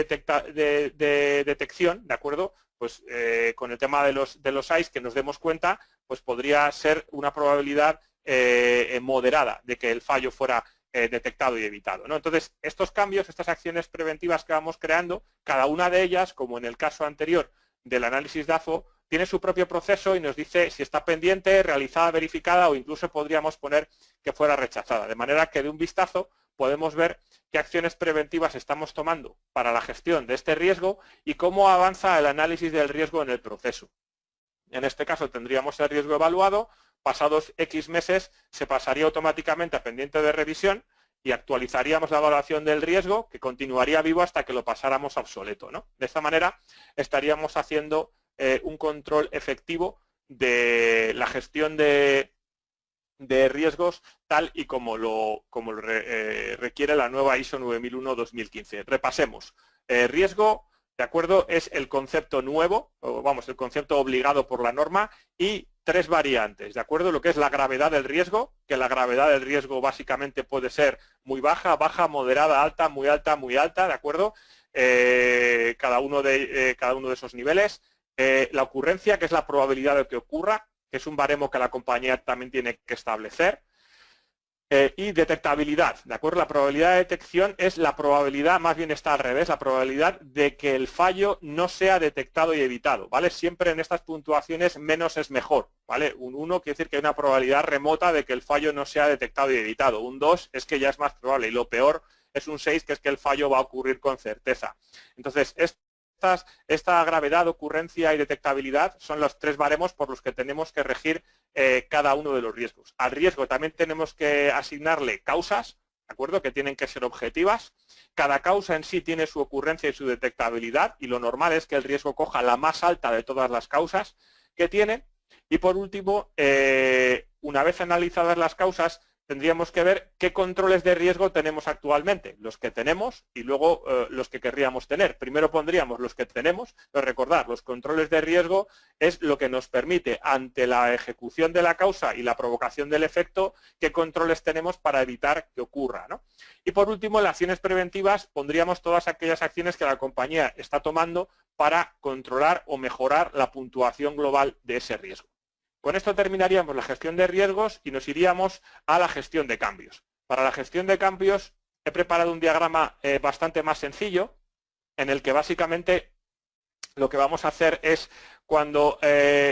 detección, ¿de acuerdo?, pues con el tema de los AIS, que nos demos cuenta, pues podría ser una probabilidad moderada de que el fallo fuera detectado y evitado, ¿no? Entonces, estos cambios, estas acciones preventivas que vamos creando, cada una de ellas, como en el caso anterior del análisis DAFO, tiene su propio proceso y nos dice si está pendiente, realizada, verificada, o incluso podríamos poner que fuera rechazada. De manera que de un vistazo podemos ver qué acciones preventivas estamos tomando para la gestión de este riesgo y cómo avanza el análisis del riesgo en el proceso. En este caso tendríamos el riesgo evaluado, pasados X meses se pasaría automáticamente a pendiente de revisión y actualizaríamos la evaluación del riesgo, que continuaría vivo hasta que lo pasáramos a obsoleto, ¿no? De esta manera estaríamos haciendo un control efectivo de la gestión de riesgos tal y como lo requiere la nueva ISO 9001-2015. Repasemos. Riesgo, ¿de acuerdo?, es el concepto nuevo, el concepto obligado por la norma, y 3 variantes, ¿de acuerdo? Lo que es la gravedad del riesgo, que la gravedad del riesgo básicamente puede ser muy baja, baja, moderada, alta, muy alta, ¿de acuerdo? Cada uno de esos niveles. La ocurrencia, que es la probabilidad de que ocurra, que es un baremo que la compañía también tiene que establecer. Y detectabilidad, ¿de acuerdo? La probabilidad de detección es la probabilidad, más bien está al revés, la probabilidad de que el fallo no sea detectado y evitado, ¿vale? Siempre en estas puntuaciones menos es mejor, ¿vale? Un 1 quiere decir que hay una probabilidad remota de que el fallo no sea detectado y evitado. Un 2 es que ya es más probable, y lo peor es un 6, que es que el fallo va a ocurrir con certeza. Entonces, esta gravedad, ocurrencia y detectabilidad son los 3 baremos por los que tenemos que regir cada uno de los riesgos. Al riesgo también tenemos que asignarle causas, ¿de acuerdo? Que tienen que ser objetivas. Cada causa en sí tiene su ocurrencia y su detectabilidad, y lo normal es que el riesgo coja la más alta de todas las causas que tiene. Y por último, una vez analizadas las causas, tendríamos que ver qué controles de riesgo tenemos actualmente, los que tenemos y luego los que querríamos tener. Primero pondríamos los que tenemos, pero recordad, los controles de riesgo es lo que nos permite, ante la ejecución de la causa y la provocación del efecto, qué controles tenemos para evitar que ocurra, ¿no? Y por último, en las acciones preventivas pondríamos todas aquellas acciones que la compañía está tomando para controlar o mejorar la puntuación global de ese riesgo. Con esto terminaríamos la gestión de riesgos y nos iríamos a la gestión de cambios. Para la gestión de cambios he preparado un diagrama bastante más sencillo, en el que básicamente lo que vamos a hacer es cuando,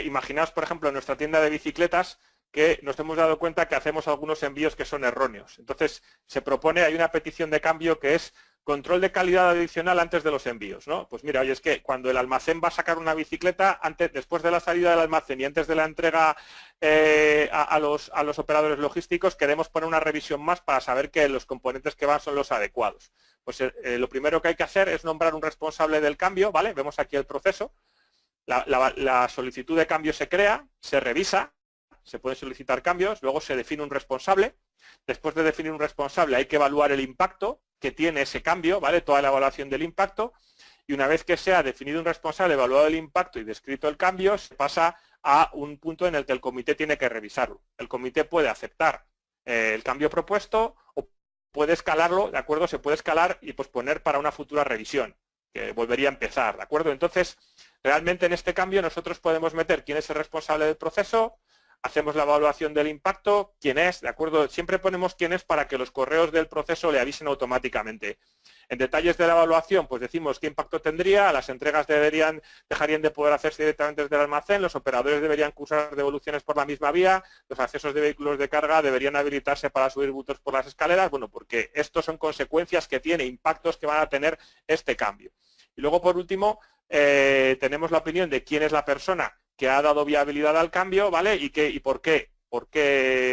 imaginaos por ejemplo en nuestra tienda de bicicletas, que nos hemos dado cuenta que hacemos algunos envíos que son erróneos. Entonces se propone, hay una petición de cambio que es control de calidad adicional antes de los envíos, ¿no? Pues mira, oye, es que cuando el almacén va a sacar una bicicleta, después de la salida del almacén y antes de la entrega a los operadores logísticos, queremos poner una revisión más para saber que los componentes que van son los adecuados. Pues lo primero que hay que hacer es nombrar un responsable del cambio, ¿vale? Vemos aquí el proceso. La solicitud de cambio se crea, se revisa, se pueden solicitar cambios, luego se define un responsable. Después de definir un responsable hay que evaluar el impacto que tiene ese cambio, ¿vale? Toda la evaluación del impacto, y una vez que se ha definido un responsable, evaluado el impacto y descrito el cambio, se pasa a un punto en el que el comité tiene que revisarlo. El comité puede aceptar el cambio propuesto o puede escalarlo, ¿de acuerdo? Se puede escalar y posponer para una futura revisión, que volvería a empezar, ¿de acuerdo? Entonces, realmente en este cambio nosotros podemos meter quién es el responsable del proceso, hacemos la evaluación del impacto, quién es, ¿de acuerdo? Siempre ponemos quién es para que los correos del proceso le avisen automáticamente. En detalles de la evaluación, pues decimos qué impacto tendría, las entregas dejarían de poder hacerse directamente desde el almacén, los operadores deberían cursar devoluciones por la misma vía, los accesos de vehículos de carga deberían habilitarse para subir bultos por las escaleras, bueno, porque estos son consecuencias que tiene, impactos que van a tener este cambio. Y luego, por último, tenemos la opinión de quién es la persona que ha dado viabilidad al cambio, ¿vale? Y por qué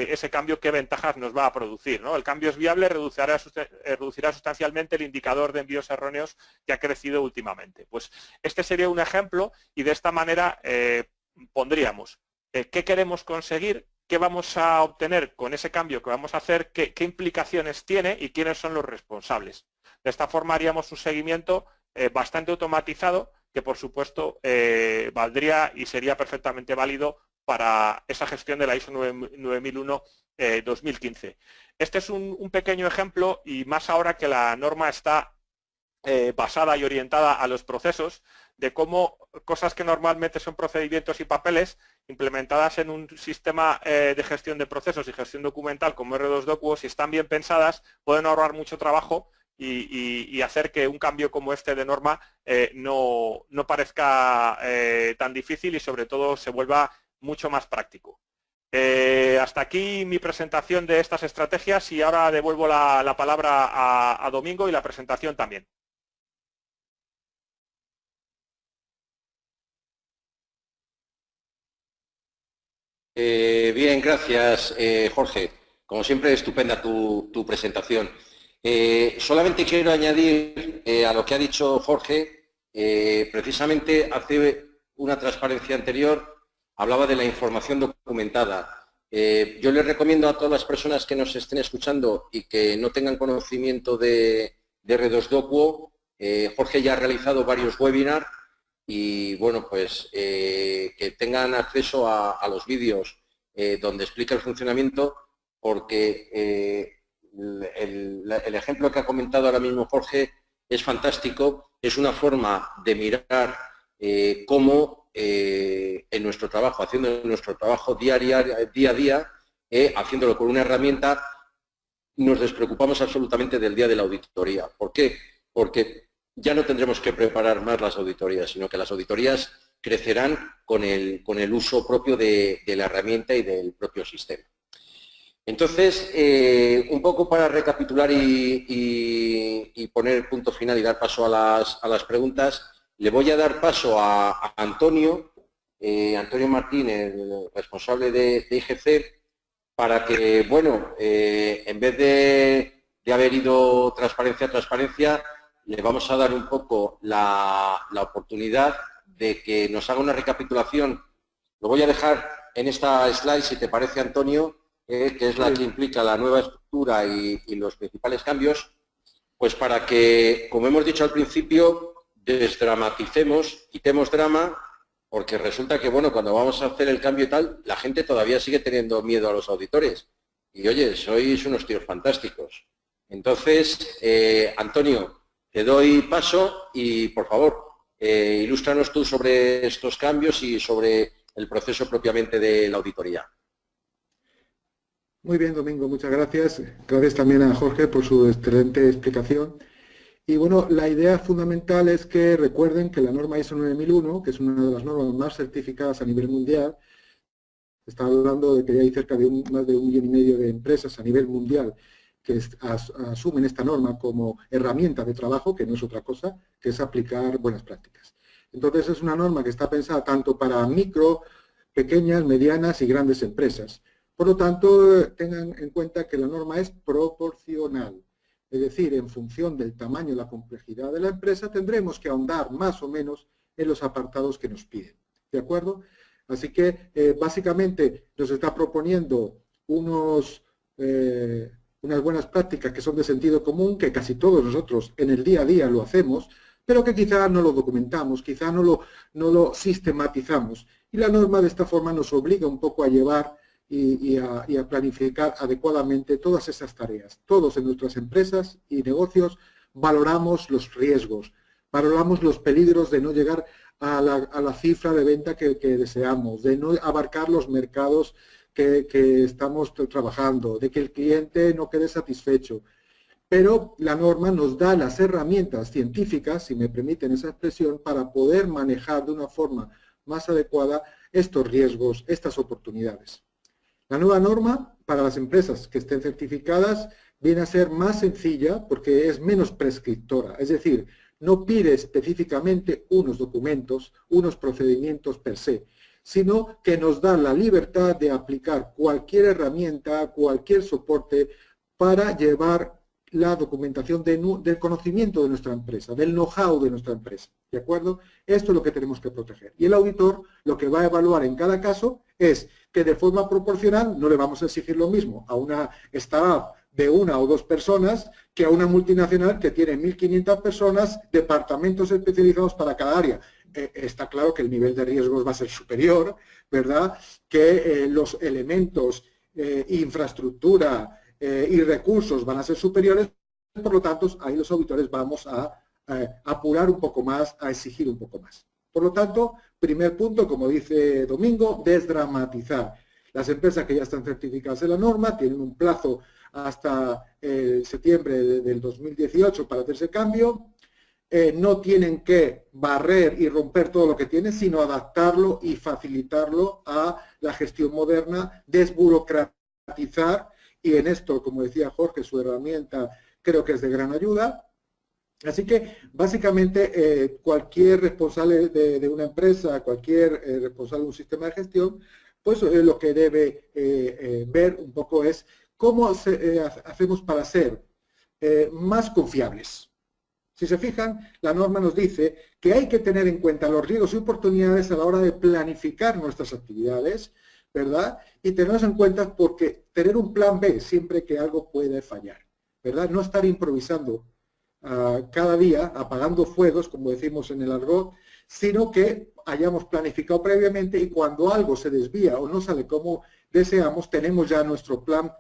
ese cambio, qué ventajas nos va a producir, ¿no? El cambio es viable, reducirá sustancialmente el indicador de envíos erróneos que ha crecido últimamente. Pues este sería un ejemplo y de esta manera pondríamos qué queremos conseguir, qué vamos a obtener con ese cambio que vamos a hacer, qué implicaciones tiene y quiénes son los responsables. De esta forma haríamos un seguimiento bastante automatizado que por supuesto valdría y sería perfectamente válido para esa gestión de la ISO 9001-2015. Este es un pequeño ejemplo y más ahora que la norma está basada y orientada a los procesos, de cómo cosas que normalmente son procedimientos y papeles, implementadas en un sistema de gestión de procesos y gestión documental como R2Docuo, si están bien pensadas, pueden ahorrar mucho trabajo y hacer que un cambio como este de norma no parezca tan difícil y sobre todo se vuelva mucho más práctico. Hasta aquí mi presentación de estas estrategias y ahora devuelvo la palabra a Domingo y la presentación también. Bien, gracias, Jorge. Como siempre, estupenda tu presentación. Solamente quiero añadir a lo que ha dicho Jorge, precisamente hace una transparencia anterior, hablaba de la información documentada. Yo les recomiendo a todas las personas que nos estén escuchando y que no tengan conocimiento de R2Docuo, Jorge ya ha realizado varios webinars y bueno, pues que tengan acceso a los vídeos donde explica el funcionamiento, porque el ejemplo que ha comentado ahora mismo Jorge es fantástico, es una forma de mirar cómo en nuestro trabajo, haciendo nuestro trabajo día a día, haciéndolo con una herramienta, nos despreocupamos absolutamente del día de la auditoría. ¿Por qué? Porque ya no tendremos que preparar más las auditorías, sino que las auditorías crecerán con el uso propio de la herramienta y del propio sistema. Entonces, un poco para recapitular y poner punto final y dar paso a las preguntas, le voy a dar paso a Antonio, Antonio Martín, el responsable de IGC, para que, bueno, en vez de de haber ido transparencia a transparencia, le vamos a dar un poco la oportunidad de que nos haga una recapitulación. Lo voy a dejar en esta slide, si te parece, Antonio, que es la que implica la nueva estructura y los principales cambios, pues para que, como hemos dicho al principio, desdramaticemos, quitemos drama, porque resulta que, bueno, cuando vamos a hacer el cambio y tal, la gente todavía sigue teniendo miedo a los auditores. Y, oye, sois unos tíos fantásticos. Entonces, Antonio, te doy paso y, por favor, ilústranos tú sobre estos cambios y sobre el proceso propiamente de la auditoría. Muy bien, Domingo, muchas gracias. Gracias también a Jorge por su excelente explicación. Y bueno, la idea fundamental es que recuerden que la norma ISO 9001, que es una de las normas más certificadas a nivel mundial, está hablando de que hay cerca de más de 1,5 millones de empresas a nivel mundial que asumen esta norma como herramienta de trabajo, que no es otra cosa, que es aplicar buenas prácticas. Entonces es una norma que está pensada tanto para micro, pequeñas, medianas y grandes empresas. Por lo tanto, tengan en cuenta que la norma es proporcional. Es decir, en función del tamaño y la complejidad de la empresa, tendremos que ahondar más o menos en los apartados que nos piden. ¿De acuerdo? Así que, básicamente, nos está proponiendo unas buenas prácticas que son de sentido común, que casi todos nosotros en el día a día lo hacemos, pero que quizá no lo documentamos, quizá no lo sistematizamos. Y la norma de esta forma nos obliga un poco a llevar y a planificar adecuadamente todas esas tareas. Todos en nuestras empresas y negocios valoramos los riesgos, valoramos los peligros de no llegar a la cifra de venta que deseamos, de no abarcar los mercados que estamos trabajando, de que el cliente no quede satisfecho. Pero la norma nos da las herramientas científicas, si me permiten esa expresión, para poder manejar de una forma más adecuada estos riesgos, estas oportunidades. La nueva norma para las empresas que estén certificadas viene a ser más sencilla porque es menos prescriptora, es decir, no pide específicamente unos documentos, unos procedimientos per se, sino que nos da la libertad de aplicar cualquier herramienta, cualquier soporte para llevar la documentación del conocimiento de nuestra empresa, del know-how de nuestra empresa. ¿De acuerdo? Esto es lo que tenemos que proteger. Y el auditor lo que va a evaluar en cada caso es que de forma proporcional no le vamos a exigir lo mismo a una startup de 1 o 2 personas que a una multinacional que tiene 1.500 personas, departamentos especializados para cada área. Está claro que el nivel de riesgos va a ser superior, ¿verdad? Que los elementos, infraestructura y recursos van a ser superiores, por lo tanto, ahí los auditores vamos a apurar un poco más, a exigir un poco más. Por lo tanto, primer punto, como dice Domingo, desdramatizar. Las empresas que ya están certificadas en la norma tienen un plazo hasta septiembre del 2018 para hacerse cambio. No tienen que barrer y romper todo lo que tienen, sino adaptarlo y facilitarlo a la gestión moderna, desburocratizar, y en esto, como decía Jorge, su herramienta creo que es de gran ayuda. Así que, básicamente, cualquier responsable de una empresa, cualquier responsable de un sistema de gestión, pues lo que debe ver un poco es cómo hacemos para ser más confiables. Si se fijan, la norma nos dice que hay que tener en cuenta los riesgos y oportunidades a la hora de planificar nuestras actividades, ¿verdad? Y tenerlos en cuenta porque tener un plan B siempre que algo puede fallar, ¿verdad? No estar improvisando cada día, apagando fuegos, como decimos en el argot, sino que hayamos planificado previamente y cuando algo se desvía o no sale como deseamos, tenemos ya nuestro plan,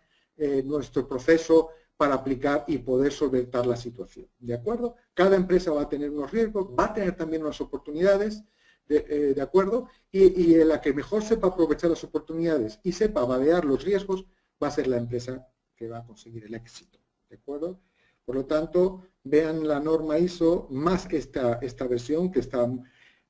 nuestro proceso para aplicar y poder solventar la situación. ¿De acuerdo? Cada empresa va a tener unos riesgos, va a tener también unas oportunidades, ¿de acuerdo? Y la que mejor sepa aprovechar las oportunidades y sepa vadear los riesgos va a ser la empresa que va a conseguir el éxito. ¿De acuerdo? Por lo tanto, vean la norma ISO más esta versión que está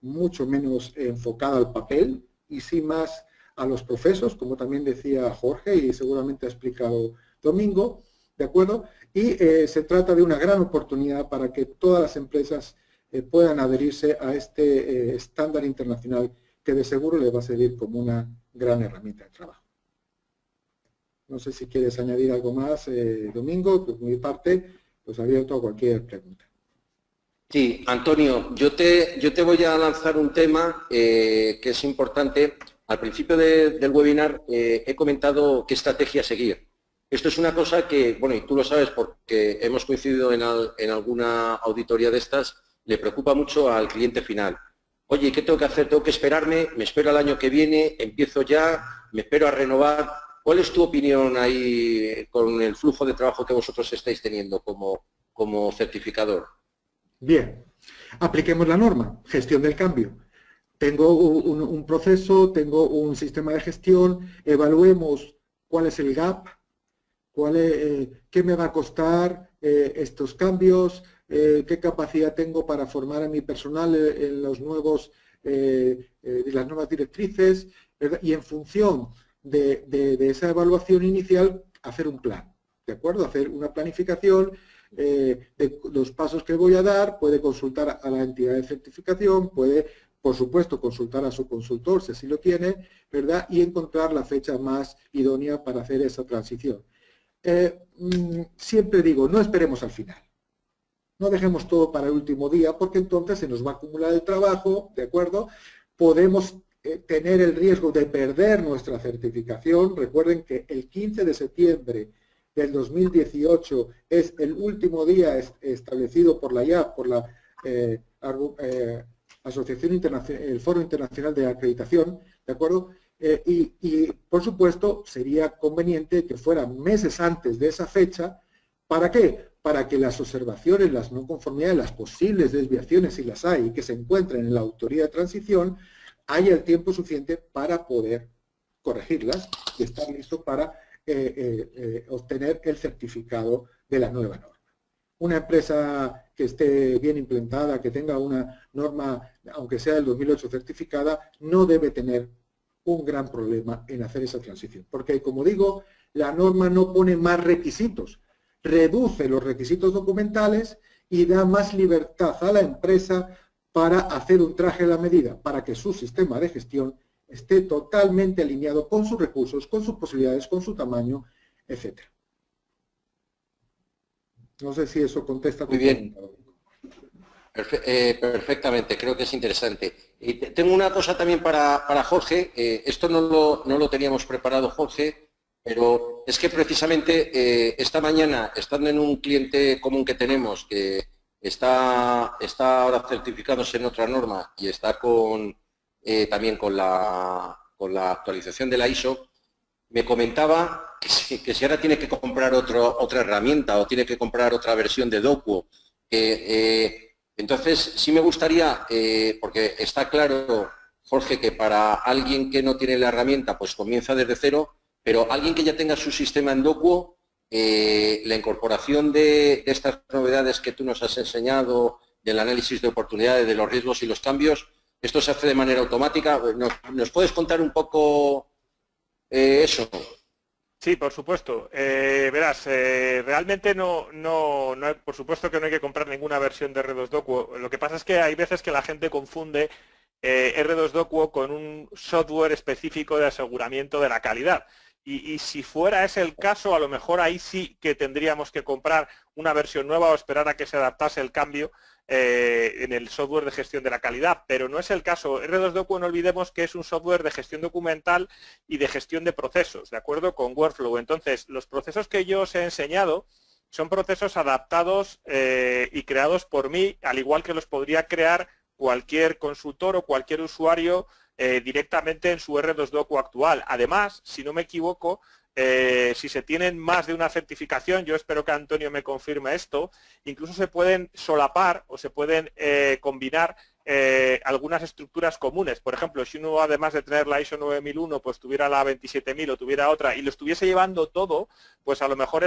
mucho menos enfocada al papel y sí más a los procesos, como también decía Jorge y seguramente ha explicado Domingo, ¿de acuerdo? Y se trata de una gran oportunidad para que todas las empresas puedan adherirse a este estándar internacional que de seguro les va a servir como una gran herramienta de trabajo. No sé si quieres añadir algo más, Domingo, por mi parte, pues abierto a cualquier pregunta. Sí, Antonio, yo te voy a lanzar un tema que es importante. Al principio del webinar he comentado qué estrategia seguir. Esto es una cosa que, bueno, y tú lo sabes porque hemos coincidido en alguna auditoría de estas, le preocupa mucho al cliente final. Oye, ¿qué tengo que hacer? ¿Tengo que esperarme? ¿Me espero al año que viene? ¿Empiezo ya? ¿Me espero a renovar? ¿Cuál es tu opinión ahí con el flujo de trabajo que vosotros estáis teniendo como certificador? Bien, apliquemos la norma, gestión del cambio. Tengo un proceso, tengo un sistema de gestión, evaluemos cuál es el gap, qué me va a costar estos cambios, qué capacidad tengo para formar a mi personal en los nuevos, las nuevas directrices, ¿verdad? Y en función de esa evaluación inicial, hacer un plan, ¿de acuerdo? Hacer una planificación de los pasos que voy a dar, puede consultar a la entidad de certificación, puede, por supuesto, consultar a su consultor, si así lo tiene, ¿verdad? Y encontrar la fecha más idónea para hacer esa transición. Siempre digo, no esperemos al final. No dejemos todo para el último día, porque entonces se nos va a acumular el trabajo, ¿de acuerdo? Podemos tener el riesgo de perder nuestra certificación. Recuerden que el 15 de septiembre del 2018 es el último día establecido por la IAP, por la Asociación Internacional, el Foro Internacional de Acreditación, ¿de acuerdo? Y, por supuesto, sería conveniente que fueran meses antes de esa fecha. ¿Para qué? Para que las observaciones, las no conformidades, las posibles desviaciones, si las hay, que se encuentren en la autoría de transición, haya el tiempo suficiente para poder corregirlas y estar listo para obtener el certificado de la nueva norma. Una empresa que esté bien implementada, que tenga una norma, aunque sea del 2008 certificada, no debe tener un gran problema en hacer esa transición. Porque, como digo, la norma no pone más requisitos, reduce los requisitos documentales y da más libertad a la empresa para hacer un traje a la medida, para que su sistema de gestión esté totalmente alineado con sus recursos, con sus posibilidades, con su tamaño, etc. No sé si eso contesta. Muy bien. Perfectamente, creo que es interesante. Y tengo una cosa también para Jorge. Esto no lo teníamos preparado, Jorge, pero es que precisamente esta mañana, estando en un cliente común que tenemos, que está ahora certificándose en otra norma y está también con la actualización de la ISO, me comentaba que si ahora tiene que comprar otra herramienta o tiene que comprar otra versión de Dokuo, entonces sí me gustaría, porque está claro, Jorge, que para alguien que no tiene la herramienta, pues comienza desde cero, pero alguien que ya tenga su sistema en Dokuo, la incorporación de estas novedades que tú nos has enseñado, del análisis de oportunidades, de los riesgos y los cambios, esto se hace de manera automática. ¿Nos puedes contar un poco eso? Sí, por supuesto. Verás, realmente no, por supuesto que no hay que comprar ninguna versión de R2 Dokuo. Lo que pasa es que hay veces que la gente confunde R2 Dokuo con un software específico de aseguramiento de la calidad. Y si fuera ese el caso, a lo mejor ahí sí que tendríamos que comprar una versión nueva o esperar a que se adaptase el cambio en el software de gestión de la calidad, pero no es el caso. R2 Dokuo, no olvidemos que es un software de gestión documental y de gestión de procesos, ¿de acuerdo? Con Workflow. Entonces, los procesos que yo os he enseñado son procesos adaptados y creados por mí, al igual que los podría crear cualquier consultor o cualquier usuario directamente en su R2 Dokuo actual. Además, si no me equivoco, si se tienen más de una certificación, yo espero que Antonio me confirme esto, incluso se pueden solapar o se pueden combinar algunas estructuras comunes. Por ejemplo, si uno, además de tener la ISO 9001, pues tuviera la 27000 o tuviera otra y lo estuviese llevando todo, pues a lo mejor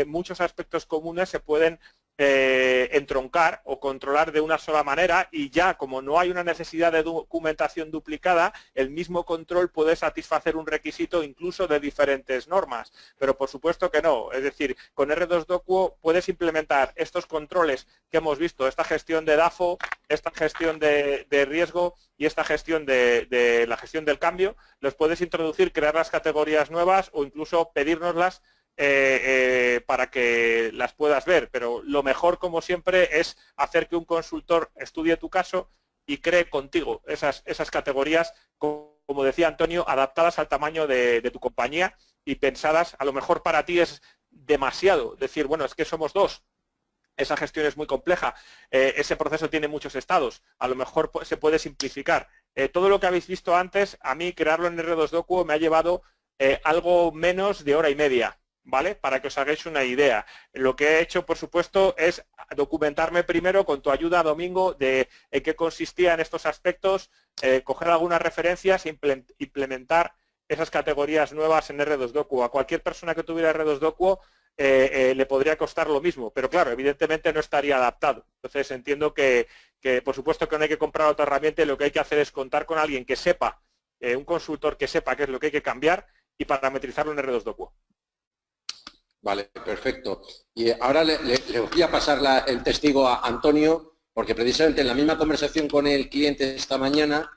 muchos aspectos comunes se pueden entroncar o controlar de una sola manera, y ya como no hay una necesidad de documentación duplicada, el mismo control puede satisfacer un requisito incluso de diferentes normas, pero por supuesto que no. Es decir, con R2Docuo puedes implementar estos controles que hemos visto, esta gestión de DAFO, esta gestión de riesgo y esta gestión de la gestión del cambio, los puedes introducir, crear las categorías nuevas o incluso pedírnoslas para que las puedas ver, pero lo mejor, como siempre, es hacer que un consultor estudie tu caso y cree contigo esas categorías, como decía Antonio, adaptadas al tamaño de tu compañía y pensadas. A lo mejor para ti es demasiado decir, bueno, es que somos dos, esa gestión es muy compleja, ese proceso tiene muchos estados, a lo mejor se puede simplificar. Todo lo que habéis visto antes, a mí crearlo en R2Docuo me ha llevado algo menos de hora y media, ¿vale? Para que os hagáis una idea. Lo que he hecho, por supuesto, es documentarme primero con tu ayuda, Domingo, de en qué consistían estos aspectos, coger algunas referencias e implementar esas categorías nuevas en R2Docuo. A cualquier persona que tuviera R2Docuo le podría costar lo mismo, pero claro, evidentemente no estaría adaptado. Entonces entiendo que por supuesto que no hay que comprar otra herramienta, y lo que hay que hacer es contar con alguien que sepa, un consultor que sepa qué es lo que hay que cambiar y parametrizarlo en R2Docuo. Vale, perfecto. Y ahora le voy a pasar el testigo a Antonio, porque precisamente en la misma conversación con el cliente esta mañana,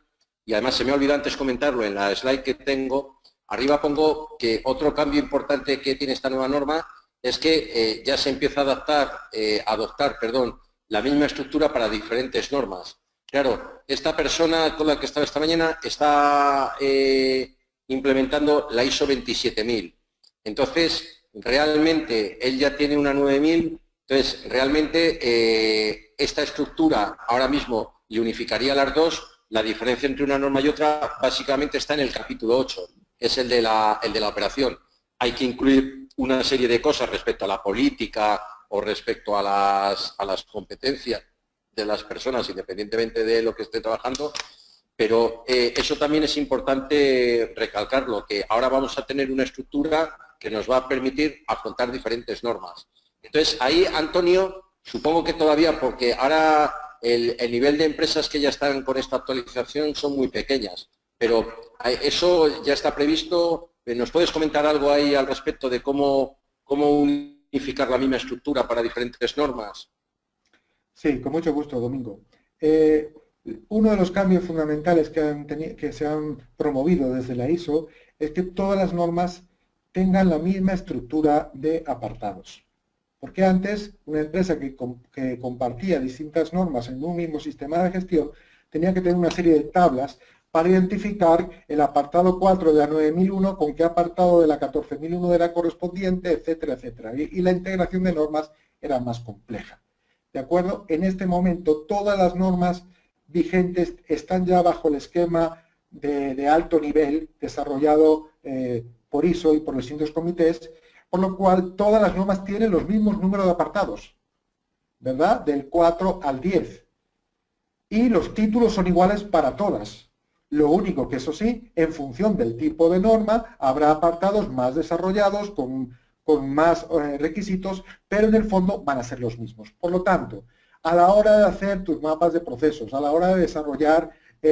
y además se me ha olvidado antes comentarlo en la slide que tengo, arriba pongo que otro cambio importante que tiene esta nueva norma es que ya se empieza a adoptar la misma estructura para diferentes normas. Claro, esta persona con la que estaba esta mañana está implementando la ISO 27000. Entonces, realmente él ya tiene una 9000, entonces realmente esta estructura ahora mismo le unificaría las dos. La diferencia entre una norma y otra básicamente está en el capítulo 8, es el de la operación. Hay que incluir una serie de cosas respecto a la política o respecto a las competencias de las personas, independientemente de lo que esté trabajando, pero eso también es importante recalcarlo, que ahora vamos a tener una estructura que nos va a permitir afrontar diferentes normas. Entonces, ahí, Antonio, supongo que todavía, porque ahora el nivel de empresas que ya están con esta actualización son muy pequeñas, pero eso ya está previsto. ¿Nos puedes comentar algo ahí al respecto de cómo unificar la misma estructura para diferentes normas? Sí, con mucho gusto, Domingo. Uno de los cambios fundamentales que se han promovido desde la ISO es que todas las normas tengan la misma estructura de apartados. Porque antes una empresa que compartía distintas normas en un mismo sistema de gestión tenía que tener una serie de tablas para identificar el apartado 4 de la 9001 con qué apartado de la 14001 era correspondiente, etcétera, etcétera. Y la integración de normas era más compleja. ¿De acuerdo? En este momento todas las normas vigentes están ya bajo el esquema de alto nivel desarrollado por ISO y por los distintos comités, por lo cual todas las normas tienen los mismos números de apartados, ¿verdad? Del 4 al 10. Y los títulos son iguales para todas. Lo único que, eso sí, en función del tipo de norma, habrá apartados más desarrollados, con más requisitos, pero en el fondo van a ser los mismos. Por lo tanto, a la hora de hacer tus mapas de procesos, a la hora de desarrollar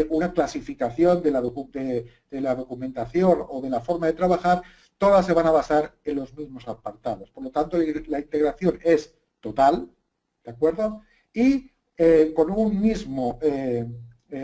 una clasificación de la documentación o de la forma de trabajar, todas se van a basar en los mismos apartados. Por lo tanto, la integración es total, ¿de acuerdo? Y con un mismo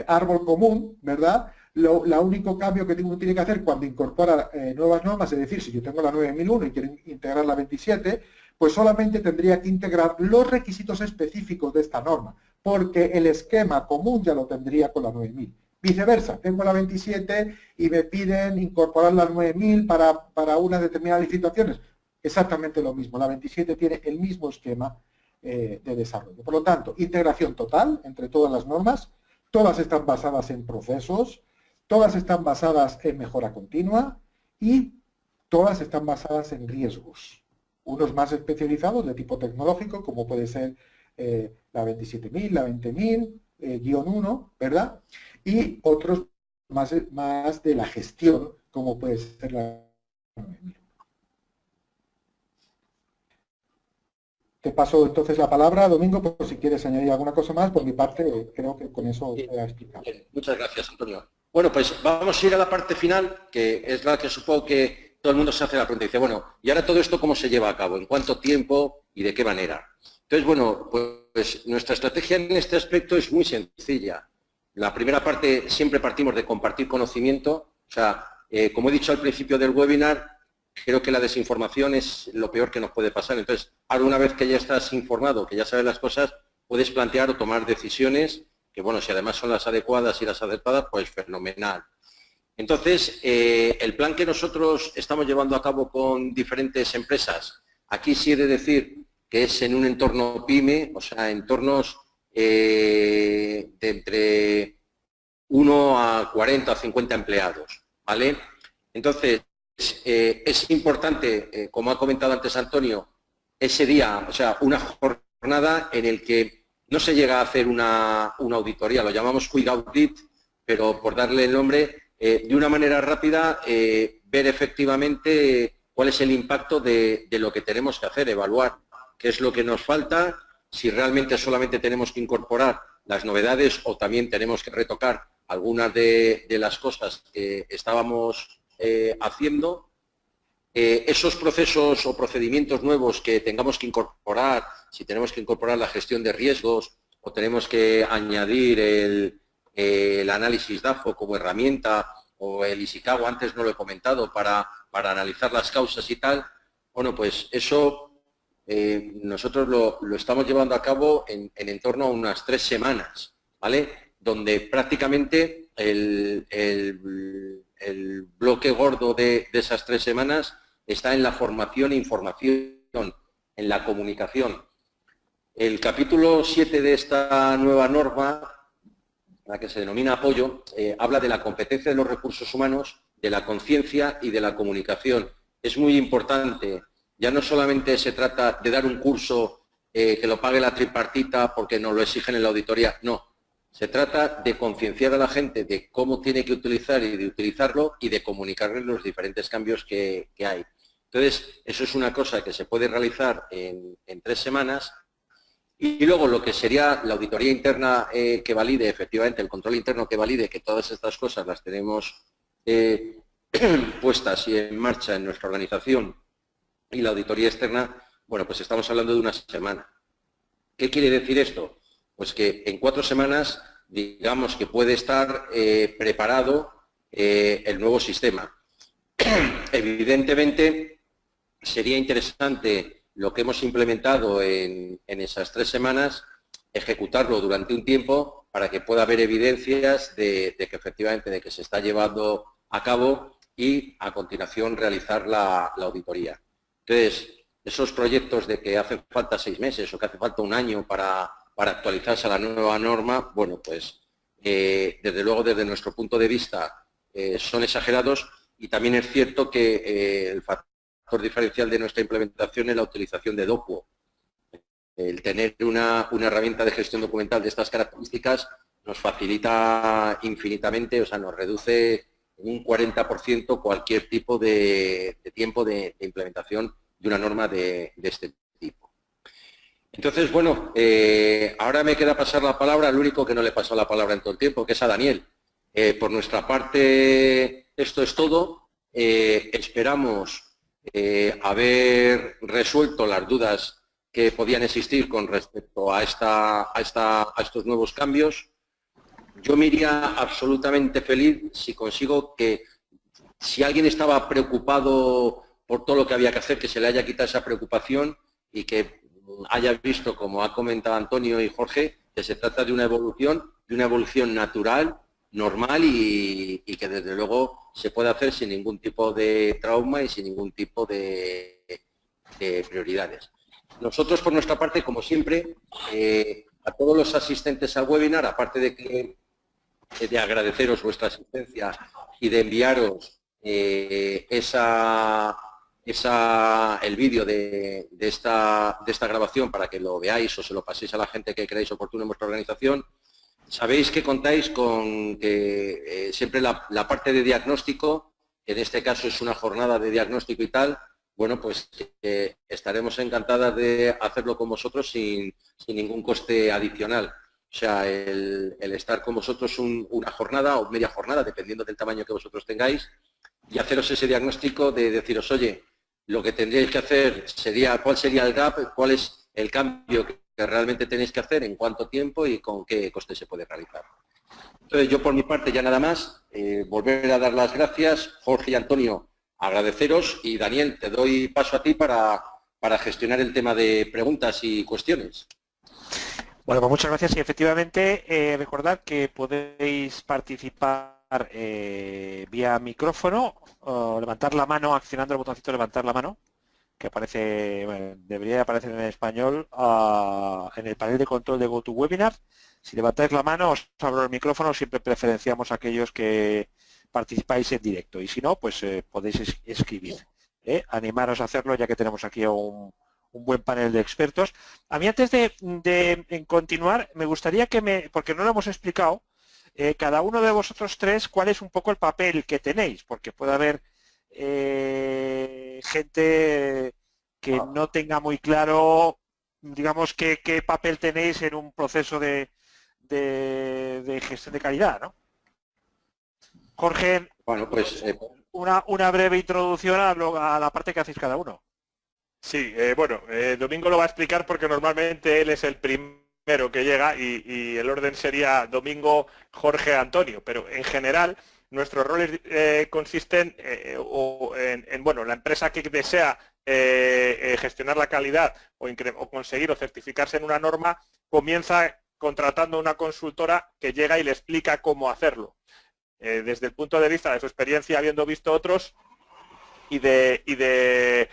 árbol común, ¿verdad? Lo único cambio que uno tiene que hacer cuando incorpora nuevas normas, es decir, si yo tengo la 9001 y quiero integrar la 27, pues solamente tendría que integrar los requisitos específicos de esta norma, porque el esquema común ya lo tendría con la 9000. Viceversa, tengo la 27 y me piden incorporar la 9000 para unas determinadas situaciones. Exactamente lo mismo, la 27 tiene el mismo esquema de desarrollo. Por lo tanto, integración total entre todas las normas, todas están basadas en procesos, todas están basadas en mejora continua y todas están basadas en riesgos. Unos más especializados de tipo tecnológico, como puede ser la 27000, la 20000, guión 1, ¿verdad? Y otros más de la gestión, como puede ser la 9000. te paso entonces la palabra, Domingo, por si quieres añadir alguna cosa más. Por mi parte, creo que con eso te he explicado. Bien, muchas gracias, Antonio. Bueno, pues vamos a ir a la parte final, que es la que supongo que todo el mundo se hace la pregunta. Dice, bueno, ¿y ahora todo esto cómo se lleva a cabo? ¿En cuánto tiempo y de qué manera? Entonces, bueno, pues nuestra estrategia en este aspecto es muy sencilla. La primera parte, siempre partimos de compartir conocimiento. O sea, como he dicho al principio del webinar, creo que la desinformación es lo peor que nos puede pasar. Entonces, ahora una vez que ya estás informado, que ya sabes las cosas, puedes plantear o tomar decisiones que, bueno, si además son las adecuadas y las acertadas, pues fenomenal. Entonces, el plan que nosotros estamos llevando a cabo con diferentes empresas, aquí sí he de decir que es en un entorno PYME, o sea, entornos de entre 1 a 40 o 50 empleados, ¿vale? Entonces, es importante, como ha comentado antes Antonio, ese día, o sea, una jornada en el que no se llega a hacer una auditoría, lo llamamos Quick Audit, pero por darle el nombre, de una manera rápida, ver efectivamente cuál es el impacto de lo que tenemos que hacer, evaluar qué es lo que nos falta, si realmente solamente tenemos que incorporar las novedades o también tenemos que retocar algunas de las cosas que estábamos haciendo. Esos procesos o procedimientos nuevos que tengamos que incorporar, si tenemos que incorporar la gestión de riesgos o tenemos que añadir el análisis DAFO como herramienta o el Ishikawa, antes no lo he comentado, para analizar las causas y tal, bueno, pues eso nosotros lo estamos llevando a cabo en torno a unas 3 semanas, ¿vale? Donde prácticamente el bloque gordo de esas 3 semanas está en la formación e información, en la comunicación. El capítulo 7 de esta nueva norma, la que se denomina apoyo, habla de la competencia de los recursos humanos, de la conciencia y de la comunicación. Es muy importante, ya no solamente se trata de dar un curso que lo pague la tripartita porque nos lo exigen en la auditoría, no. Se trata de concienciar a la gente de cómo tiene que utilizar y de utilizarlo y de comunicarle los diferentes cambios que hay. Entonces, eso es una cosa que se puede realizar en 3 semanas. Y luego lo que sería la auditoría interna que valide, efectivamente, el control interno que valide que todas estas cosas las tenemos puestas y en marcha en nuestra organización, y la auditoría externa, bueno, pues estamos hablando de una semana. ¿Qué quiere decir esto? Pues que en 4 semanas, digamos que puede estar preparado el nuevo sistema. Evidentemente, sería interesante lo que hemos implementado en esas 3 semanas, ejecutarlo durante un tiempo para que pueda haber evidencias de que efectivamente de que se está llevando a cabo y a continuación realizar la auditoría. Entonces, esos proyectos de que hacen falta 6 meses o que hace falta un año para actualizarse a la nueva norma, bueno, pues desde luego desde nuestro punto de vista son exagerados, y también es cierto que el factor diferencial de nuestra implementación es la utilización de DOCUO. El tener una herramienta de gestión documental de estas características nos facilita infinitamente, o sea, nos reduce en un 40% cualquier tipo de tiempo de implementación de una norma de este tipo. Entonces, bueno, ahora me queda pasar la palabra al único que no le pasó la palabra en todo el tiempo, que es a Daniel. Por nuestra parte, esto es todo. Esperamos haber resuelto las dudas que podían existir con respecto a estos nuevos cambios. Yo me iría absolutamente feliz si consigo que, si alguien estaba preocupado por todo lo que había que hacer, que se le haya quitado esa preocupación y que haya visto, como ha comentado Antonio y Jorge, que se trata de una evolución natural, normal y que desde luego se puede hacer sin ningún tipo de trauma y sin ningún tipo de prioridades. Nosotros, por nuestra parte, como siempre, a todos los asistentes al webinar, aparte de agradeceros vuestra asistencia y de enviaros el vídeo de esta grabación para que lo veáis o se lo paséis a la gente que creáis oportuno en vuestra organización, sabéis que contáis con que siempre la parte de diagnóstico, en este caso es una jornada de diagnóstico y tal, bueno, pues estaremos encantadas de hacerlo con vosotros sin ningún coste adicional. O sea, el estar con vosotros una jornada o media jornada, dependiendo del tamaño que vosotros tengáis, y haceros ese diagnóstico de deciros, oye, lo que tendríais que hacer sería, ¿cuál sería el gap? ¿Cuál es el cambio que realmente tenéis que hacer? ¿En cuánto tiempo y con qué coste se puede realizar? Entonces, yo por mi parte ya nada más, volver a dar las gracias, Jorge y Antonio, agradeceros, y Daniel, te doy paso a ti para gestionar el tema de preguntas y cuestiones. Bueno, pues muchas gracias y efectivamente recordad que podéis participar vía micrófono o levantar la mano accionando el botoncito de levantar la mano que aparece, bueno, debería aparecer en español en el panel de control de GoToWebinar. Si levantáis la mano os abro el micrófono, siempre preferenciamos a aquellos que participáis en directo y si no, pues podéis escribir. Animaros a hacerlo ya que tenemos aquí un buen panel de expertos. A mí antes de continuar, me gustaría que porque no lo hemos explicado, cada uno de vosotros tres, cuál es un poco el papel que tenéis, porque puede haber gente que no tenga muy claro, digamos, qué papel tenéis en un proceso de gestión de calidad, ¿no? Jorge, bueno, pues una breve introducción a la parte que hacéis cada uno. Sí, bueno, Domingo lo va a explicar porque normalmente él es el primero que llega y el orden sería Domingo, Jorge, Antonio, pero en general nuestros roles consisten bueno, la empresa que desea gestionar la calidad o conseguir o certificarse en una norma comienza contratando una consultora que llega y le explica cómo hacerlo. Desde el punto de vista de su experiencia, habiendo visto otros y de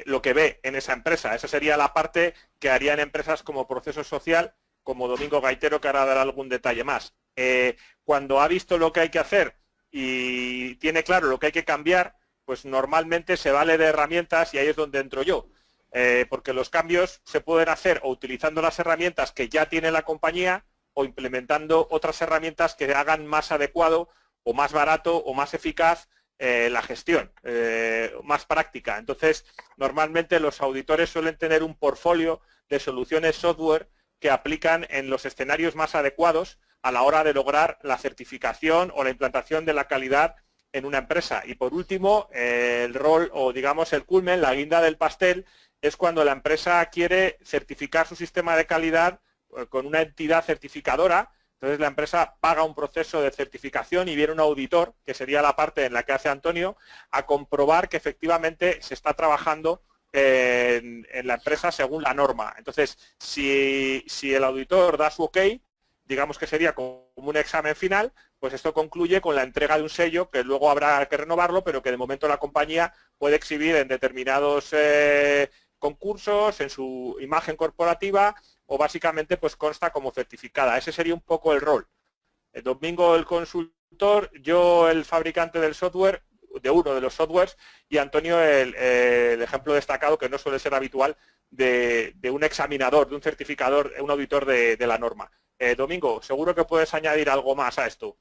lo que ve en esa empresa. Esa sería la parte que haría en empresas como Proceso Social, como Domingo Gaitero, que ahora dará algún detalle más. Cuando ha visto lo que hay que hacer y tiene claro lo que hay que cambiar, pues normalmente se vale de herramientas y ahí es donde entro yo. Porque los cambios se pueden hacer o utilizando las herramientas que ya tiene la compañía o implementando otras herramientas que hagan más adecuado o más barato o más eficaz la gestión, más práctica. Entonces, normalmente los auditores suelen tener un portfolio de soluciones software que aplican en los escenarios más adecuados a la hora de lograr la certificación o la implantación de la calidad en una empresa. Y por último, el rol o digamos el culmen, la guinda del pastel, es cuando la empresa quiere certificar su sistema de calidad con una entidad certificadora. Entonces la empresa paga un proceso de certificación y viene un auditor, que sería la parte en la que hace Antonio, a comprobar que efectivamente se está trabajando en la empresa según la norma. Entonces, si el auditor da su ok, digamos que sería como un examen final, pues esto concluye con la entrega de un sello que luego habrá que renovarlo, pero que de momento la compañía puede exhibir en determinados concursos, en su imagen corporativa, o básicamente pues consta como certificada. Ese sería un poco el rol. El Domingo el consultor, yo el fabricante del software, de uno de los softwares, y Antonio el ejemplo destacado, que no suele ser habitual, de un examinador, de un certificador, un auditor de la norma. Domingo, seguro que puedes añadir algo más a esto.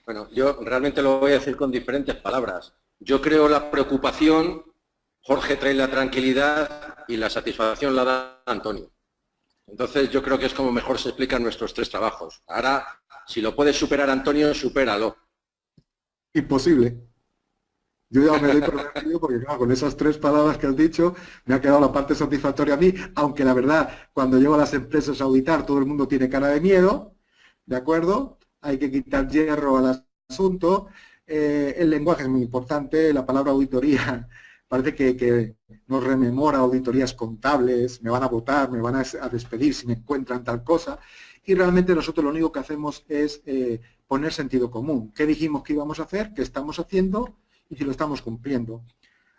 Bueno, yo realmente lo voy a decir con diferentes palabras. Yo creo la preocupación, Jorge trae la tranquilidad y la satisfacción la da Antonio. Entonces yo creo que es como mejor se explican nuestros tres trabajos. Ahora, si lo puedes superar Antonio, supéralo. Imposible. Yo ya me doy por vencido porque claro, con esas tres palabras que has dicho me ha quedado la parte satisfactoria a mí, aunque la verdad, cuando llego a las empresas a auditar todo el mundo tiene cara de miedo, ¿de acuerdo? Hay que quitar hierro al asunto. El lenguaje es muy importante, la palabra auditoría parece que nos rememora auditorías contables, me van a votar, me van a despedir si me encuentran tal cosa, y realmente nosotros lo único que hacemos es poner sentido común. ¿Qué dijimos que íbamos a hacer? ¿Qué estamos haciendo? Y si lo estamos cumpliendo.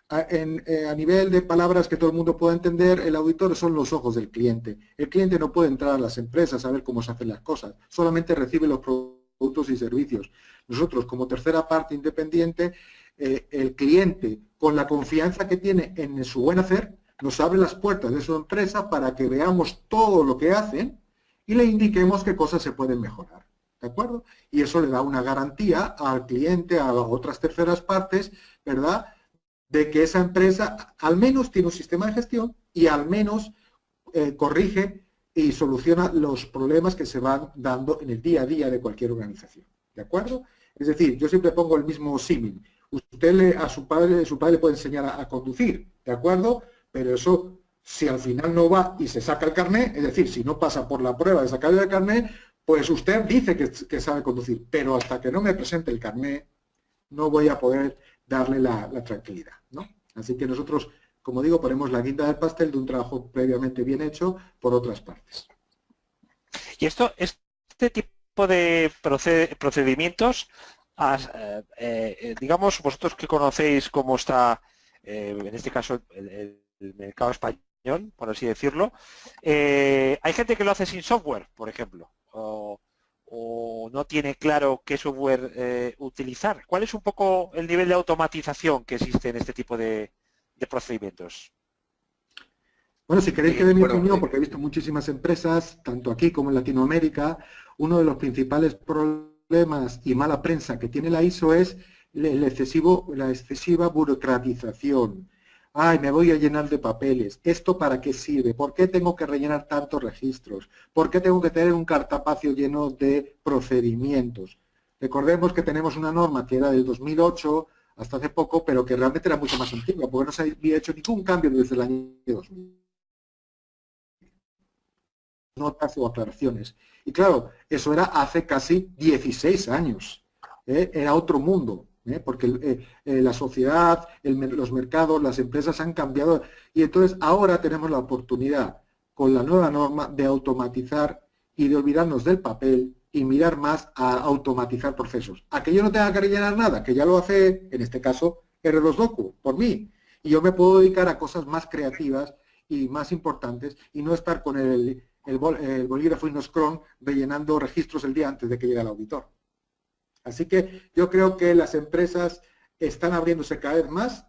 A nivel de palabras que todo el mundo pueda entender, el auditor son los ojos del cliente. El cliente no puede entrar a las empresas a ver cómo se hacen las cosas, solamente recibe los productos y servicios. Nosotros, como tercera parte independiente, el cliente, con la confianza que tiene en su buen hacer, nos abre las puertas de su empresa para que veamos todo lo que hacen y le indiquemos qué cosas se pueden mejorar. ¿De acuerdo? Y eso le da una garantía al cliente, a otras terceras partes, ¿verdad?, de que esa empresa al menos tiene un sistema de gestión y al menos corrige y soluciona los problemas que se van dando en el día a día de cualquier organización. ¿De acuerdo? Es decir, yo siempre pongo el mismo símil. Usted su padre le puede enseñar a conducir, ¿de acuerdo? Pero eso, si al final no va y se saca el carnet, es decir, si no pasa por la prueba de sacar el carnet, pues usted dice que sabe conducir, pero hasta que no me presente el carnet, no voy a poder darle la tranquilidad, ¿no? Así que nosotros, como digo, ponemos la guinda del pastel de un trabajo previamente bien hecho por otras partes. Y este tipo de procedimientos, digamos, vosotros que conocéis cómo está, en este caso, el mercado español, por así decirlo, hay gente que lo hace sin software, por ejemplo, o no tiene claro qué software utilizar. ¿Cuál es un poco el nivel de automatización que existe en este tipo de procedimientos? Bueno, si queréis que dé mi opinión, porque he visto muchísimas empresas, tanto aquí como en Latinoamérica, uno de los principales problemas y mala prensa que tiene la ISO es la excesiva burocratización. Ay, me voy a llenar de papeles. ¿Esto para qué sirve? ¿Por qué tengo que rellenar tantos registros? ¿Por qué tengo que tener un cartapacio lleno de procedimientos? Recordemos que tenemos una norma que era del 2008 hasta hace poco, pero que realmente era mucho más antigua, porque no se había hecho ningún cambio desde el año 2000. Notas o aclaraciones. Y claro, eso era hace casi 16 años. Era otro mundo. Porque la sociedad, los mercados, las empresas han cambiado y entonces ahora tenemos la oportunidad con la nueva norma de automatizar y de olvidarnos del papel y mirar más a automatizar procesos. A que yo no tenga que rellenar nada, que ya lo hace, en este caso, R2Docu, por mí. Y yo me puedo dedicar a cosas más creativas y más importantes y no estar con el bolígrafo y no Scrum rellenando registros el día antes de que llegue el auditor. Así que yo creo que las empresas están abriéndose cada vez más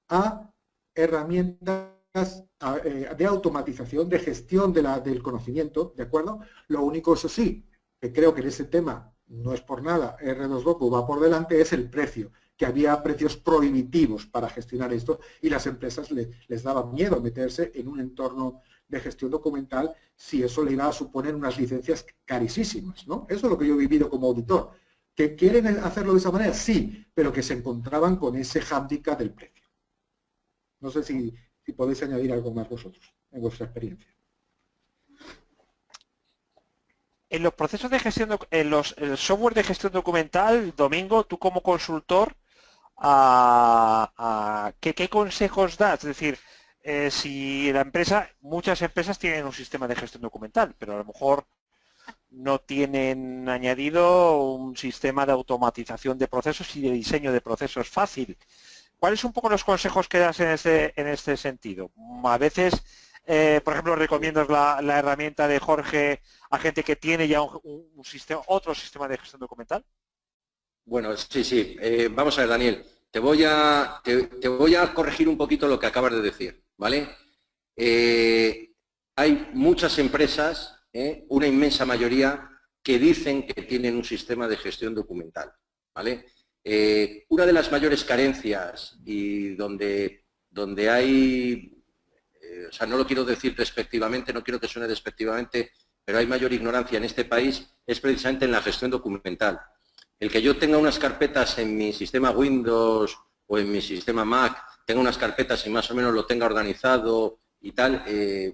a herramientas de automatización, de gestión del conocimiento, ¿de acuerdo? Lo único, eso sí, que creo que en ese tema, no es por nada, R2Docu va por delante, es el precio, que había precios prohibitivos para gestionar esto y las empresas les daba miedo meterse en un entorno de gestión documental si eso le iba a suponer unas licencias carísimas, ¿no? Eso es lo que yo he vivido como auditor. ¿Que quieren hacerlo de esa manera? Sí, pero que se encontraban con ese hándicap del precio. No sé si podéis añadir algo más vosotros, en vuestra experiencia. En los procesos de gestión, el software de gestión documental, Domingo, tú como consultor, ¿qué consejos das? Es decir, si muchas empresas tienen un sistema de gestión documental, pero a lo mejor no tienen añadido un sistema de automatización de procesos y de diseño de procesos fácil. ¿Cuáles son un poco los consejos que das en este sentido? A veces, por ejemplo, recomiendas la herramienta de Jorge a gente que tiene ya otro sistema de gestión documental. Bueno, sí. Vamos a ver, Daniel. Te voy a corregir un poquito lo que acabas de decir, ¿vale? Hay muchas empresas, una inmensa mayoría, que dicen que tienen un sistema de gestión documental, ¿vale? Una de las mayores carencias y donde hay, o sea, no lo quiero decir despectivamente, no quiero que suene despectivamente, pero hay mayor ignorancia en este país, es precisamente en la gestión documental. El que yo tenga unas carpetas en mi sistema Windows o en mi sistema Mac, tenga unas carpetas y más o menos lo tenga organizado y tal,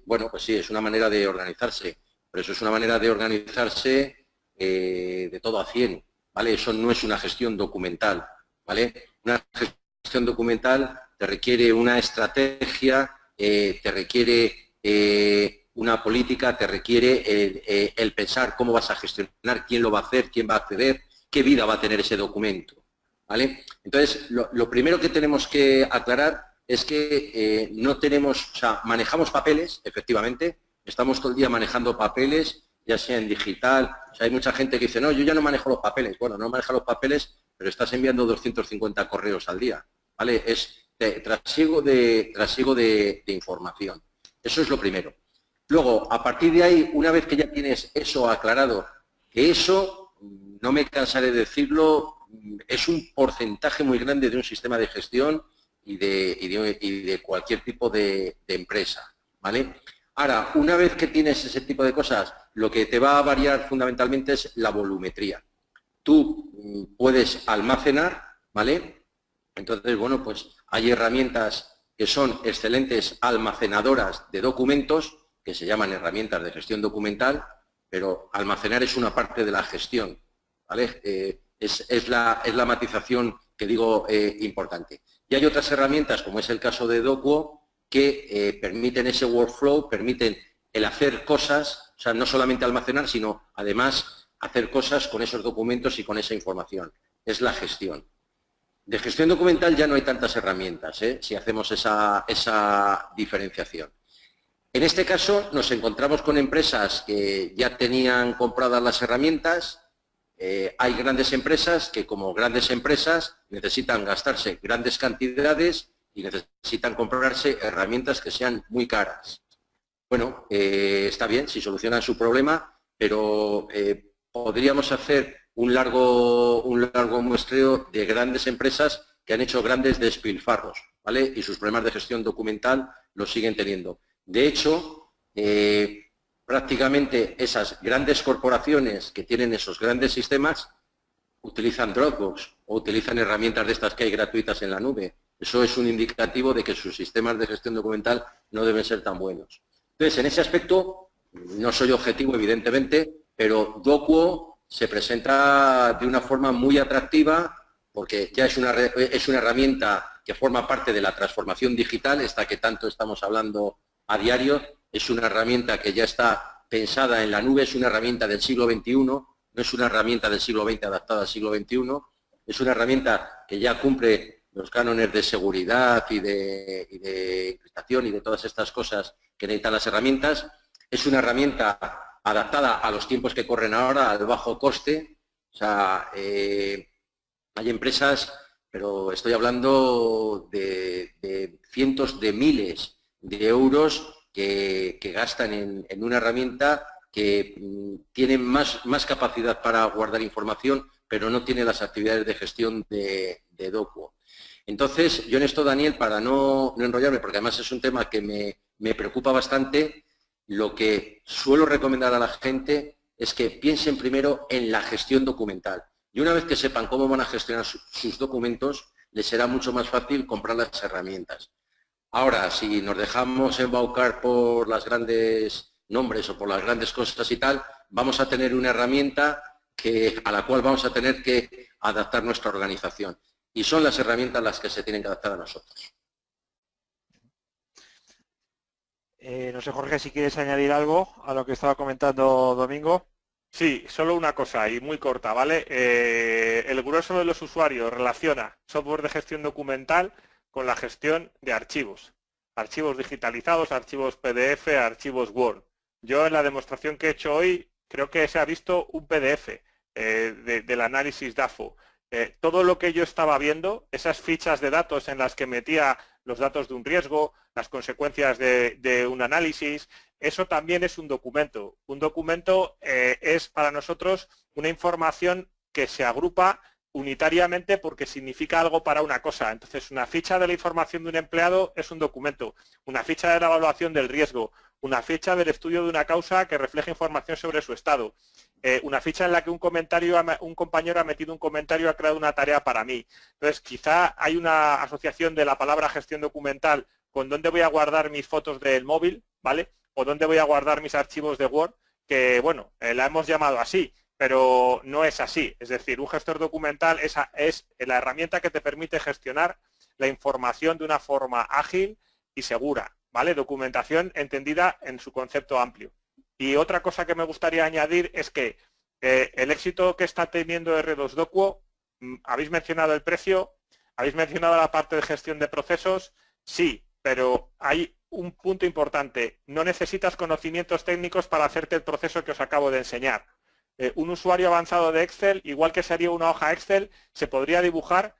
bueno, pues sí, es una manera de organizarse, pero eso es una manera de organizarse de todo a 100, ¿vale? Eso no es una gestión documental, ¿vale? Una gestión documental te requiere una estrategia, te requiere una política, te requiere el pensar cómo vas a gestionar, quién lo va a hacer, quién va a acceder, qué vida va a tener ese documento, ¿vale? Entonces, lo primero que tenemos que aclarar es que no tenemos, o sea, manejamos papeles, efectivamente, estamos todo el día manejando papeles, ya sea en digital, o sea, hay mucha gente que dice, no, yo ya no manejo los papeles. Bueno, no manejas los papeles, pero estás enviando 250 correos al día, ¿vale? Es trasiego de información. Eso es lo primero. Luego, a partir de ahí, una vez que ya tienes eso aclarado, que eso, no me cansaré de decirlo, es un porcentaje muy grande de un sistema de gestión y de cualquier tipo de empresa, ¿vale? Ahora, una vez que tienes ese tipo de cosas, lo que te va a variar fundamentalmente es la volumetría. Tú puedes almacenar, ¿vale? Entonces, bueno, pues hay herramientas que son excelentes almacenadoras de documentos, que se llaman herramientas de gestión documental, pero almacenar es una parte de la gestión, ¿vale? Es la matización que digo importante. Y hay otras herramientas, como es el caso de Dokuo, que permiten ese workflow, permiten el hacer cosas, o sea, no solamente almacenar, sino además hacer cosas con esos documentos y con esa información. Es la gestión. De gestión documental ya no hay tantas herramientas, si hacemos esa diferenciación. En este caso nos encontramos con empresas que ya tenían compradas las herramientas. Hay grandes empresas que, como grandes empresas, necesitan gastarse grandes cantidades y necesitan comprarse herramientas que sean muy caras. Bueno, está bien si solucionan su problema, pero podríamos hacer un largo muestreo de grandes empresas que han hecho grandes despilfarros, ¿vale? Y sus problemas de gestión documental los siguen teniendo. De hecho, prácticamente esas grandes corporaciones que tienen esos grandes sistemas utilizan Dropbox o utilizan herramientas de estas que hay gratuitas en la nube. Eso es un indicativo de que sus sistemas de gestión documental no deben ser tan buenos. Entonces, en ese aspecto, no soy objetivo, evidentemente, pero Dokuo se presenta de una forma muy atractiva porque ya es una herramienta que forma parte de la transformación digital, esta que tanto estamos hablando a diario. Es una herramienta que ya está pensada en la nube, es una herramienta del siglo XXI, no es una herramienta del siglo XX adaptada al siglo XXI, es una herramienta que ya cumple los cánones de seguridad y de encriptación y de todas estas cosas que necesitan las herramientas. Es una herramienta adaptada a los tiempos que corren ahora, al bajo coste. O sea, hay empresas, pero estoy hablando de cientos de miles de euros que gastan en una herramienta que tiene más capacidad para guardar información, pero no tiene las actividades de gestión de Dokuo. Entonces, yo en esto, Daniel, para no enrollarme, porque además es un tema que me preocupa bastante, lo que suelo recomendar a la gente es que piensen primero en la gestión documental. Y una vez que sepan cómo van a gestionar sus documentos, les será mucho más fácil comprar las herramientas. Ahora, si nos dejamos embaucar por los grandes nombres o por las grandes cosas y tal, vamos a tener una herramienta a la cual vamos a tener que adaptar nuestra organización. Y son las herramientas las que se tienen que adaptar a nosotros. No sé, Jorge, si quieres añadir algo a lo que estaba comentando Domingo. Sí, solo una cosa y muy corta, ¿vale? El grueso de los usuarios relaciona software de gestión documental con la gestión de archivos. Archivos digitalizados, archivos PDF, archivos Word. Yo en la demostración que he hecho hoy creo que se ha visto un PDF del análisis DAFO. Todo lo que yo estaba viendo, esas fichas de datos en las que metía los datos de un riesgo, las consecuencias de un análisis, eso también es un documento. Un documento es para nosotros una información que se agrupa unitariamente porque significa algo para una cosa. Entonces, una ficha de la información de un empleado es un documento. Una ficha de la evaluación del riesgo, una ficha del estudio de una causa que refleja información sobre su estado. Una ficha en la que un compañero ha metido un comentario y ha creado una tarea para mí. Entonces, quizá hay una asociación de la palabra gestión documental con dónde voy a guardar mis fotos del móvil, ¿vale? O dónde voy a guardar mis archivos de Word, que, bueno, la hemos llamado así, pero no es así. Es decir, un gestor documental es la herramienta que te permite gestionar la información de una forma ágil y segura, ¿vale? Documentación entendida en su concepto amplio. Y otra cosa que me gustaría añadir es que el éxito que está teniendo R2 Dokuo, habéis mencionado el precio, habéis mencionado la parte de gestión de procesos, sí, pero hay un punto importante, no necesitas conocimientos técnicos para hacerte el proceso que os acabo de enseñar. Un usuario avanzado de Excel, igual que sería una hoja Excel, se podría dibujar.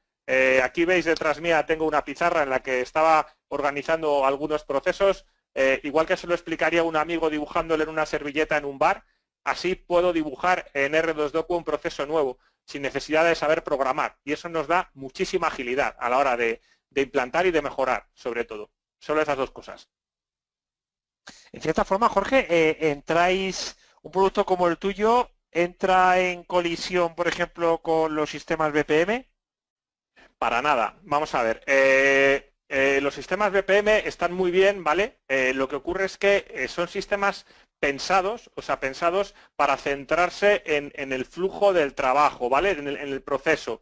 Aquí veis detrás mía, tengo una pizarra en la que estaba organizando algunos procesos. Igual que se lo explicaría a un amigo dibujándole en una servilleta en un bar, así puedo dibujar en R2 Dokuo un proceso nuevo, sin necesidad de saber programar. Y eso nos da muchísima agilidad a la hora de de implantar y de mejorar, sobre todo. Solo esas dos cosas. En cierta forma, Jorge, entráis, un producto como el tuyo, ¿entra en colisión, por ejemplo, con los sistemas BPM? Para nada. Vamos a ver. Los sistemas BPM están muy bien, ¿vale? Lo que ocurre es que son sistemas pensados, o sea, pensados para centrarse en el flujo del trabajo, ¿vale? En el proceso.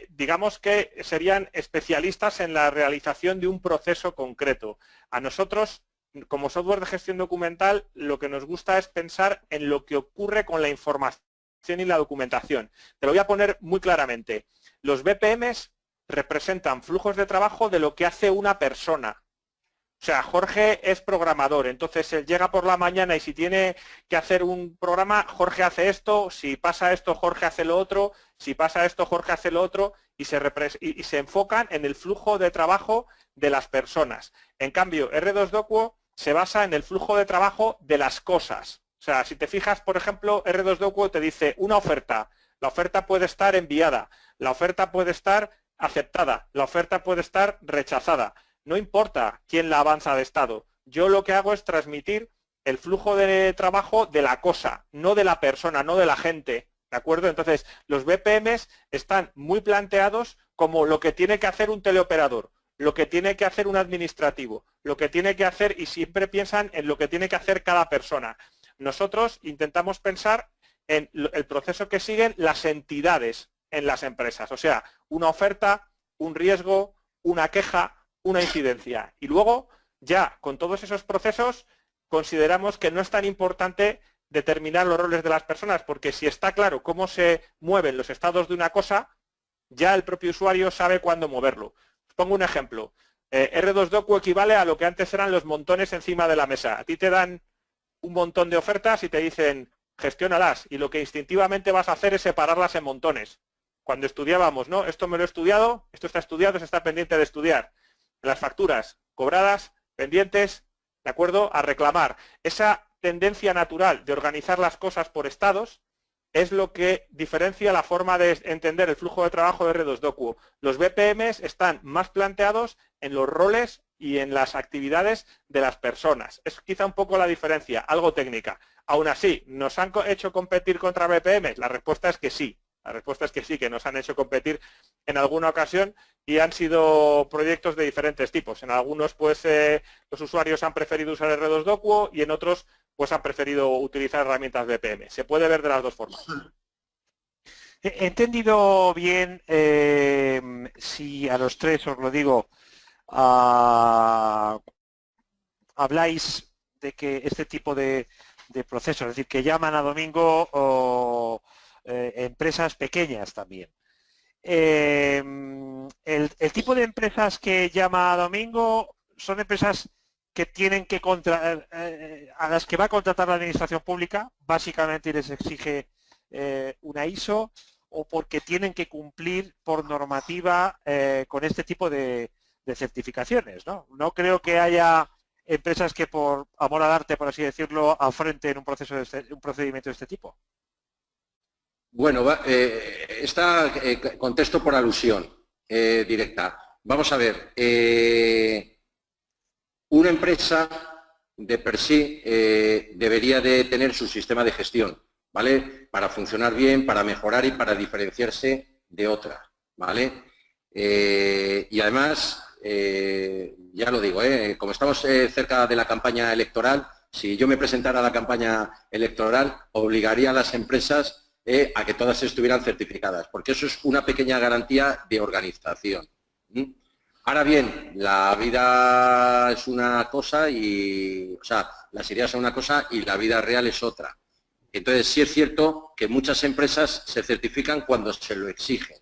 Digamos que serían especialistas en la realización de un proceso concreto. A nosotros, como software de gestión documental, lo que nos gusta es pensar en lo que ocurre con la información y la documentación. Te lo voy a poner muy claramente. Los BPMs representan flujos de trabajo de lo que hace una persona. O sea, Jorge es programador, entonces él llega por la mañana y si tiene que hacer un programa, Jorge hace esto, si pasa esto, Jorge hace lo otro, si pasa esto, Jorge hace lo otro, y se enfocan en el flujo de trabajo de las personas. En cambio, R2 Docuo se basa en el flujo de trabajo de las cosas. O sea, si te fijas, por ejemplo, R2 Docuo te dice una oferta. La oferta puede estar enviada, la oferta puede estar aceptada, la oferta puede estar rechazada. No importa quién la avanza de estado. Yo lo que hago es transmitir el flujo de trabajo de la cosa, no de la persona, no de la gente. ¿De acuerdo? Entonces, los BPMs están muy planteados como lo que tiene que hacer un teleoperador, lo que tiene que hacer un administrativo, lo que tiene que hacer, y siempre piensan en lo que tiene que hacer cada persona. Nosotros intentamos pensar en el proceso que siguen las entidades en las empresas. O sea, una oferta, un riesgo, una queja, una incidencia. Y luego, ya con todos esos procesos, consideramos que no es tan importante determinar los roles de las personas, porque si está claro cómo se mueven los estados de una cosa, ya el propio usuario sabe cuándo moverlo. Os pongo un ejemplo. R2 Docuo equivale a lo que antes eran los montones encima de la mesa. A ti te dan un montón de ofertas y te dicen, gestiónalas, y lo que instintivamente vas a hacer es separarlas en montones. Cuando estudiábamos, ¿no? Esto me lo he estudiado, esto está estudiado, se está pendiente de estudiar. Las facturas cobradas, pendientes, ¿de acuerdo? A reclamar. Esa tendencia natural de organizar las cosas por estados es lo que diferencia la forma de entender el flujo de trabajo de R2 Docuo. Los BPMs están más planteados en los roles y en las actividades de las personas. Es quizá un poco la diferencia, algo técnica. Aún así, ¿nos han hecho competir contra BPMs? La respuesta es que sí. La respuesta es que sí, que nos han hecho competir en alguna ocasión y han sido proyectos de diferentes tipos. En algunos, pues, los usuarios han preferido usar R2 Docuo y en otros, pues, han preferido utilizar herramientas BPM. Se puede ver de las dos formas. He entendido bien, si a los tres os lo digo, habláis de que este tipo de procesos, es decir, que llaman a domingo o empresas pequeñas también. El tipo de empresas que llama a domingo son empresas que tienen que a las que va a contratar la administración pública, básicamente les exige una ISO, o porque tienen que cumplir por normativa con este tipo de certificaciones, ¿no? No creo que haya empresas que por amor al arte, por así decirlo, afrenten un procedimiento de este tipo. Bueno, está contesto por alusión directa. Vamos a ver, una empresa de per sí debería de tener su sistema de gestión, ¿vale? Para funcionar bien, para mejorar y para diferenciarse de otra, ¿vale? Y además, ya lo digo, como estamos cerca de la campaña electoral, si yo me presentara a la campaña electoral, obligaría a las empresas a que todas estuvieran certificadas, porque eso es una pequeña garantía de organización. Ahora bien, la vida es una cosa y, o sea, las ideas son una cosa y la vida real es otra. Entonces, sí es cierto que muchas empresas se certifican cuando se lo exigen.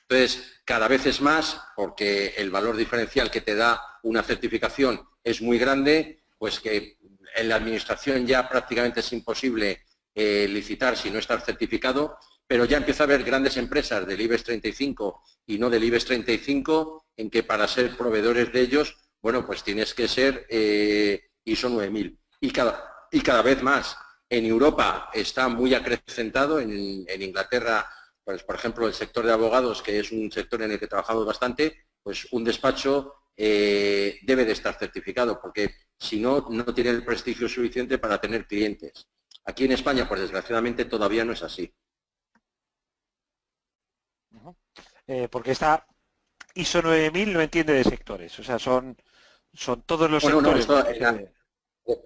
Entonces, cada vez es más, porque el valor diferencial que te da una certificación es muy grande, pues que en la administración ya prácticamente es imposible licitar si no estás certificado, pero ya empieza a haber grandes empresas del IBEX 35 y no del IBEX 35 en que para ser proveedores de ellos, bueno, pues tienes que ser ISO 9000. Y cada vez más. En Europa está muy acrecentado, en Inglaterra, pues por ejemplo el sector de abogados, que es un sector en el que trabajamos bastante, pues un despacho debe de estar certificado, porque si no, no tiene el prestigio suficiente para tener clientes. Aquí en España, pues desgraciadamente todavía no es así. Porque esta ISO 9000 no entiende de sectores, o sea, son todos los Bueno, no, sectores.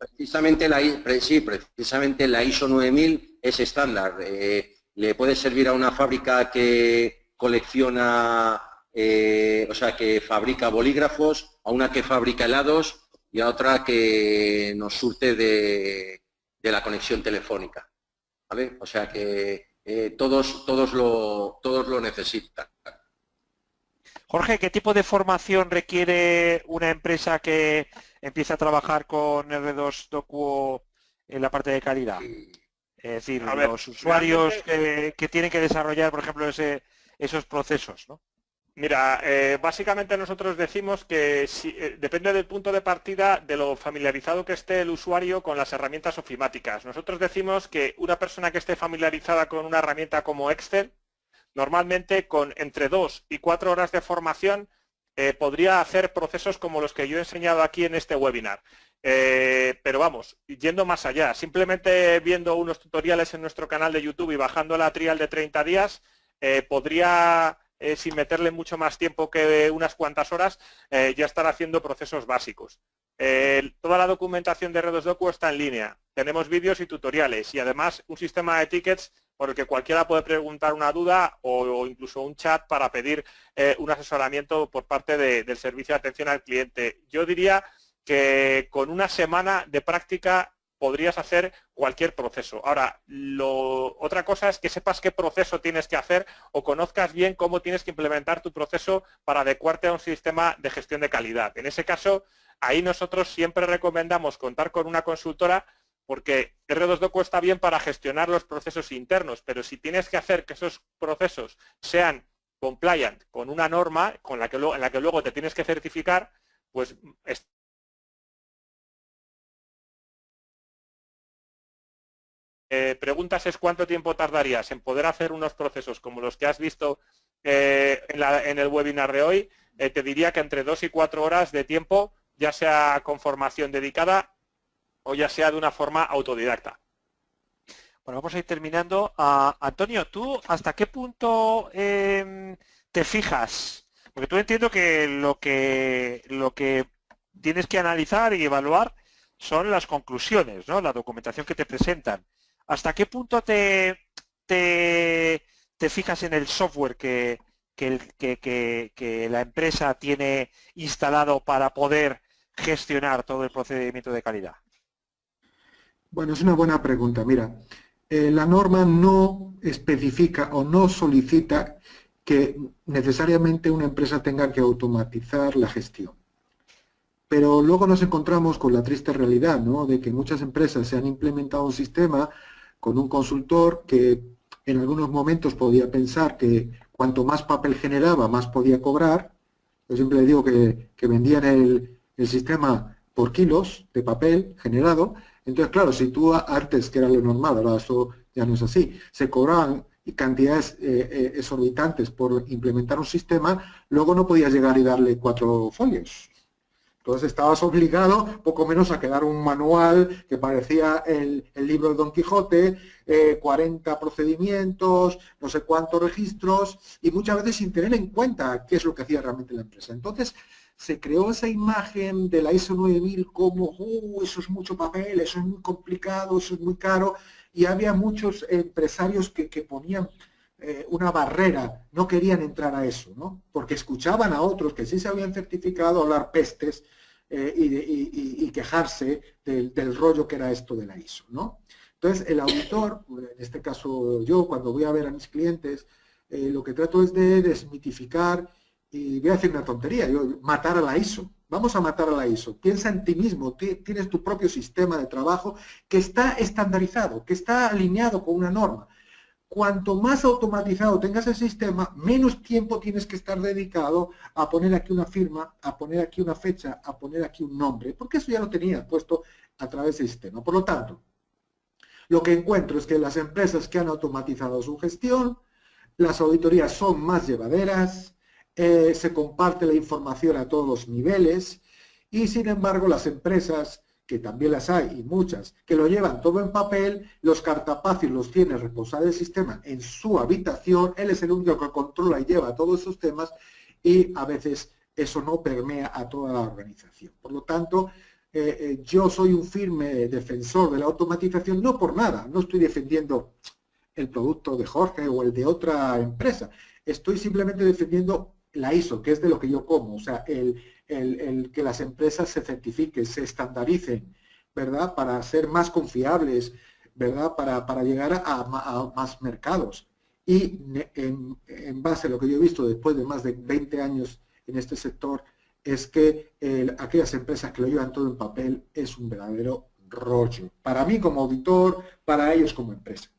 precisamente precisamente la ISO 9000 es estándar. Le puede servir a una fábrica que colecciona, o sea, que fabrica bolígrafos, a una que fabrica helados y a otra que nos surte de la conexión telefónica, ¿vale? O sea que todos lo necesitan. Jorge, ¿qué tipo de formación requiere una empresa que empieza a trabajar con R2 Docuo en la parte de calidad? Es decir, los usuarios que tienen que desarrollar, por ejemplo, esos procesos, ¿no? Mira, básicamente nosotros decimos que depende del punto de partida de lo familiarizado que esté el usuario con las herramientas ofimáticas. Nosotros decimos que una persona que esté familiarizada con una herramienta como Excel, normalmente con entre 2 y 4 horas de formación podría hacer procesos como los que yo he enseñado aquí en este webinar. Pero vamos, yendo más allá, simplemente viendo unos tutoriales en nuestro canal de YouTube y bajando la trial de 30 días, podría, sin meterle mucho más tiempo que unas cuantas horas, ya estar haciendo procesos básicos. Toda la documentación de R2 Docuo está en línea. Tenemos vídeos y tutoriales y además un sistema de tickets por el que cualquiera puede preguntar una duda o incluso un chat para pedir un asesoramiento por parte del servicio de atención al cliente. Yo diría que con una semana de práctica podrías hacer cualquier proceso. Ahora, otra cosa es que sepas qué proceso tienes que hacer o conozcas bien cómo tienes que implementar tu proceso para adecuarte a un sistema de gestión de calidad. En ese caso, ahí nosotros siempre recomendamos contar con una consultora porque R2 Docuo está bien para gestionar los procesos internos, pero si tienes que hacer que esos procesos sean compliant con una norma en la que luego te tienes que certificar, pues preguntas es cuánto tiempo tardarías en poder hacer unos procesos como los que has visto en el webinar de hoy. Te diría que entre 2 y 4 horas de tiempo, ya sea con formación dedicada o ya sea de una forma autodidacta. Bueno, vamos a ir terminando. Antonio, ¿tú hasta qué punto te fijas? Porque tú entiendo que lo que tienes que analizar y evaluar son las conclusiones, ¿no? La documentación que te presentan. ¿Hasta qué punto te fijas en el software que la empresa tiene instalado para poder gestionar todo el procedimiento de calidad? Bueno, es una buena pregunta. Mira, la norma no especifica o no solicita que necesariamente una empresa tenga que automatizar la gestión. Pero luego nos encontramos con la triste realidad, ¿no?, de que muchas empresas se han implementado un sistema con un consultor que en algunos momentos podía pensar que cuanto más papel generaba, más podía cobrar. Yo siempre le digo que vendían el sistema por kilos de papel generado. Entonces, claro, si tú antes, que era lo normal, ahora eso ya no es así, se cobraban cantidades exorbitantes por implementar un sistema, luego no podías llegar y darle 4 folios. Entonces estabas obligado poco menos a quedar un manual que parecía el libro de Don Quijote, 40 procedimientos, no sé cuántos registros, y muchas veces sin tener en cuenta qué es lo que hacía realmente la empresa. Entonces se creó esa imagen de la ISO 9000 como, eso es mucho papel, eso es muy complicado, eso es muy caro, y había muchos empresarios que ponían una barrera, no querían entrar a eso, ¿no?, porque escuchaban a otros que sí se habían certificado hablar pestes y quejarse del rollo que era esto de la ISO, ¿no? Entonces, el auditor, en este caso yo, cuando voy a ver a mis clientes, lo que trato es de desmitificar, y voy a decir una tontería, matar a la ISO. Vamos a matar a la ISO. Piensa en ti mismo, tienes tu propio sistema de trabajo que está estandarizado, que está alineado con una norma. Cuanto más automatizado tengas el sistema, menos tiempo tienes que estar dedicado a poner aquí una firma, a poner aquí una fecha, a poner aquí un nombre, porque eso ya lo tenías puesto a través del sistema. Por lo tanto, lo que encuentro es que las empresas que han automatizado su gestión, las auditorías son más llevaderas, se comparte la información a todos los niveles y sin embargo las empresas, que también las hay y muchas, que lo llevan todo en papel, los cartapacios los tiene el responsable del sistema en su habitación, él es el único que controla y lleva todos esos temas y a veces eso no permea a toda la organización. Por lo tanto, yo soy un firme defensor de la automatización, no por nada, no estoy defendiendo el producto de Jorge o el de otra empresa, estoy simplemente defendiendo la ISO, que es de lo que yo como, o sea, el que las empresas se certifiquen, se estandaricen, ¿verdad? Para ser más confiables, ¿verdad? Para llegar a más mercados. Y en base a lo que yo he visto después de más de 20 años en este sector, es que aquellas empresas que lo llevan todo en papel es un verdadero rollo. Para mí como auditor, para ellos como empresa.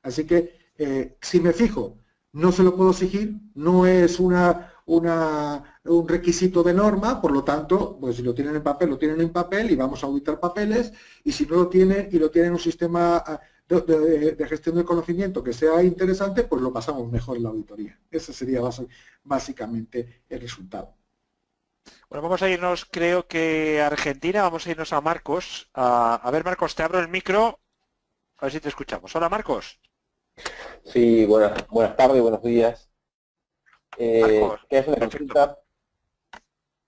Así que, si me fijo, no se lo puedo exigir, no es un requisito de norma, por lo tanto, pues si lo tienen en papel, lo tienen en papel y vamos a auditar papeles, y si no lo tienen y lo tienen en un sistema de gestión del conocimiento que sea interesante, pues lo pasamos mejor en la auditoría. Ese sería básicamente el resultado. Bueno, vamos a irnos, creo que a Argentina, vamos a irnos a Marcos. A ver, Marcos, te abro el micro, a ver si te escuchamos. Hola, Marcos. Sí, buenas tardes, buenos días. Marcos, que es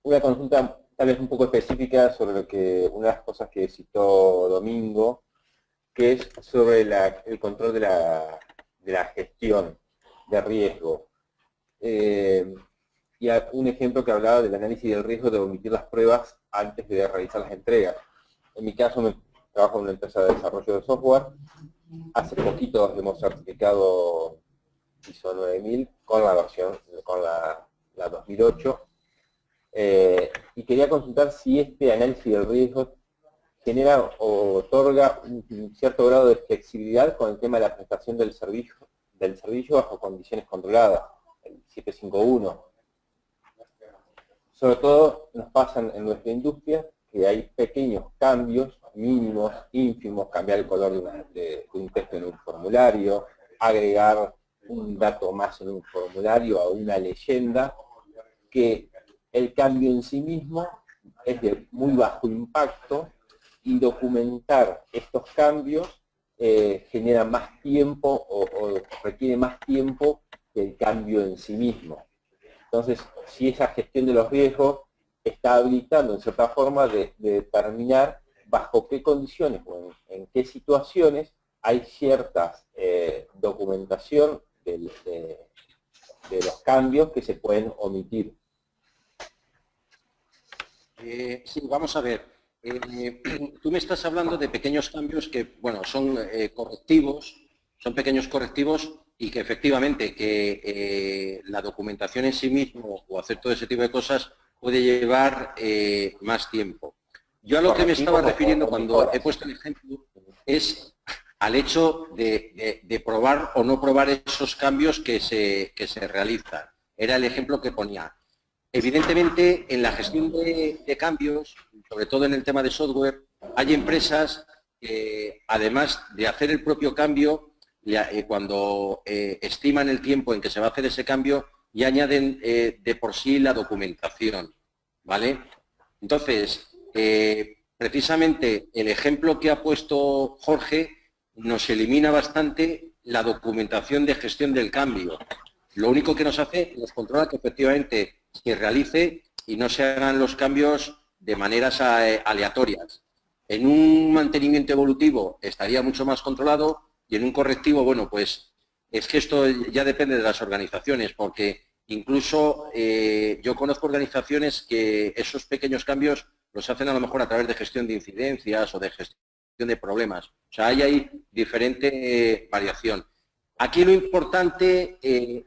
una consulta tal vez un poco específica sobre una de las cosas que citó Domingo, que es sobre el control de la gestión de riesgo. Y un ejemplo que hablaba del análisis del riesgo de omitir las pruebas antes de realizar las entregas. En mi caso, trabajo en una empresa de desarrollo de software. Hace poquito hemos certificado ISO 9000 con la 2008. Y quería consultar si este análisis del riesgo genera o otorga un cierto grado de flexibilidad con el tema de la prestación del servicio bajo condiciones controladas, el 751. Sobre todo nos pasan en nuestra industria que hay pequeños cambios, mínimos, ínfimos, cambiar el color de un texto en un formulario, agregar un dato más en un formulario a una leyenda, que el cambio en sí mismo es de muy bajo impacto y documentar estos cambios genera más tiempo o requiere más tiempo que el cambio en sí mismo. Entonces, si esa gestión de los riesgos está habilitando en cierta forma de determinar bajo qué condiciones o en qué situaciones hay ciertas documentación de los cambios que se pueden omitir. Sí, vamos a ver. Tú me estás hablando de pequeños cambios que, bueno, son correctivos, son pequeños correctivos y que efectivamente la documentación en sí mismo o hacer todo ese tipo de cosas puede llevar más tiempo. Yo a lo que me estaba refiriendo cuando he puesto el ejemplo es al hecho de probar o no probar esos cambios que se realizan. Era el ejemplo que ponía. Evidentemente, en la gestión de cambios, sobre todo en el tema de software, hay empresas que, además de hacer el propio cambio, cuando estiman el tiempo en que se va a hacer ese cambio, ya añaden de por sí la documentación, ¿vale? Entonces, precisamente el ejemplo que ha puesto Jorge nos elimina bastante la documentación de gestión del cambio. Lo único que nos hace es controlar que efectivamente se realice y no se hagan los cambios de maneras aleatorias. En un mantenimiento evolutivo estaría mucho más controlado y en un correctivo, bueno, pues es que esto ya depende de las organizaciones, porque incluso yo conozco organizaciones que esos pequeños cambios los hacen a lo mejor a través de gestión de incidencias o de gestión de problemas. O sea, ahí hay diferente variación. Aquí lo importante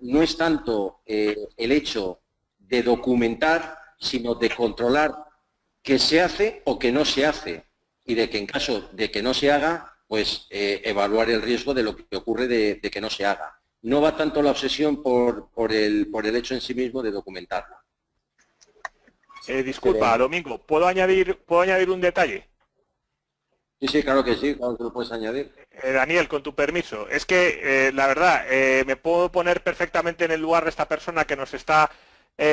no es tanto el hecho de documentar, sino de controlar qué se hace o qué no se hace y de que en caso de que no se haga, pues evaluar el riesgo de lo que ocurre de que no se haga. No va tanto la obsesión por el hecho en sí mismo de documentarlo. Disculpa, Domingo, ¿puedo añadir un detalle? Sí, claro que sí, claro que lo puedes añadir. Daniel, con tu permiso, es que la verdad, me puedo poner perfectamente en el lugar de esta persona que nos está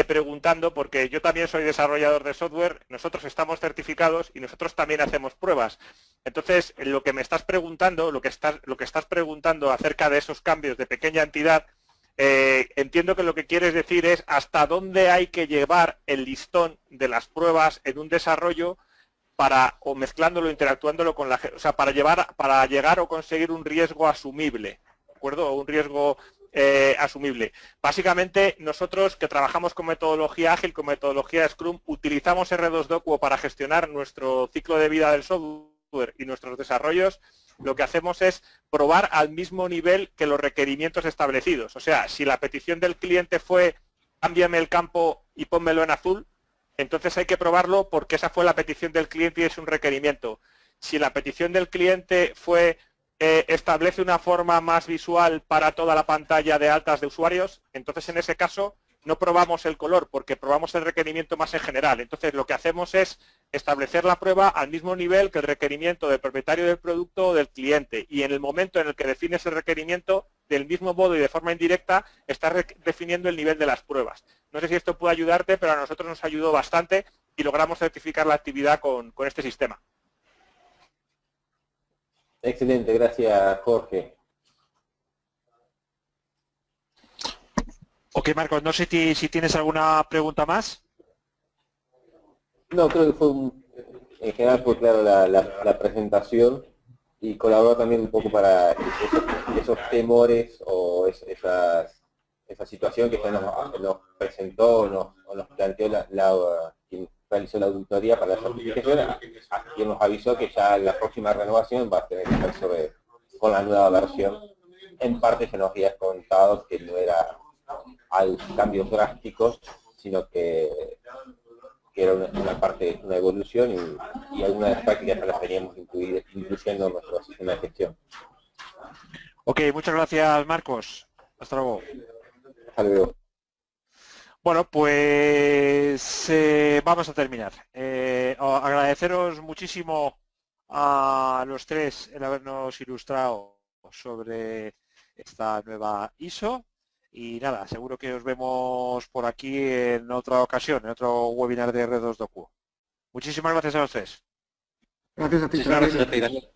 preguntando, porque yo también soy desarrollador de software, nosotros estamos certificados y nosotros también hacemos pruebas. Entonces, lo que me estás preguntando, lo que estás preguntando acerca de esos cambios de pequeña entidad, entiendo que lo que quieres decir es hasta dónde hay que llevar el listón de las pruebas en un desarrollo o mezclándolo, interactuándolo con la gente, o sea, para llegar o conseguir un riesgo asumible, ¿de acuerdo? O un riesgo asumible. Básicamente, nosotros que trabajamos con metodología ágil, con metodología Scrum, utilizamos R2Docuo para gestionar nuestro ciclo de vida del software y nuestros desarrollos. Lo que hacemos es probar al mismo nivel que los requerimientos establecidos. O sea, si la petición del cliente fue cámbiame el campo y pónmelo en azul, entonces hay que probarlo porque esa fue la petición del cliente y es un requerimiento. Si la petición del cliente fue establece una forma más visual para toda la pantalla de altas de usuarios, entonces en ese caso no probamos el color porque probamos el requerimiento más en general. Entonces lo que hacemos es establecer la prueba al mismo nivel que el requerimiento del propietario del producto o del cliente, y en el momento en el que defines el requerimiento, del mismo modo y de forma indirecta, estás definiendo el nivel de las pruebas. No sé si esto puede ayudarte, pero a nosotros nos ayudó bastante y logramos certificar la actividad con este sistema. Excelente, gracias Jorge. Ok, Marcos, no sé si tienes alguna pregunta más. No, creo que fue en general fue claro la presentación y colaboró también un poco para esos temores o esa situación que nos presentó o nos planteó quien realizó la auditoría para la certificación, quien nos avisó que ya la próxima renovación va a tener que ser con la nueva versión. En parte se nos había contado que no era cambios drásticos, sino que era una evolución y algunas de las prácticas que las teníamos incluyendo en nuestro sistema de gestión. Ok, muchas gracias Marcos. Hasta luego. Hasta luego. Bueno, pues vamos a terminar. Agradeceros muchísimo a los tres el habernos ilustrado sobre esta nueva ISO. Y nada, seguro que os vemos por aquí en otra ocasión, en otro webinar de R2Docuo. Muchísimas gracias a los tres. Gracias a ti. Muchas gracias a ti, Daniel.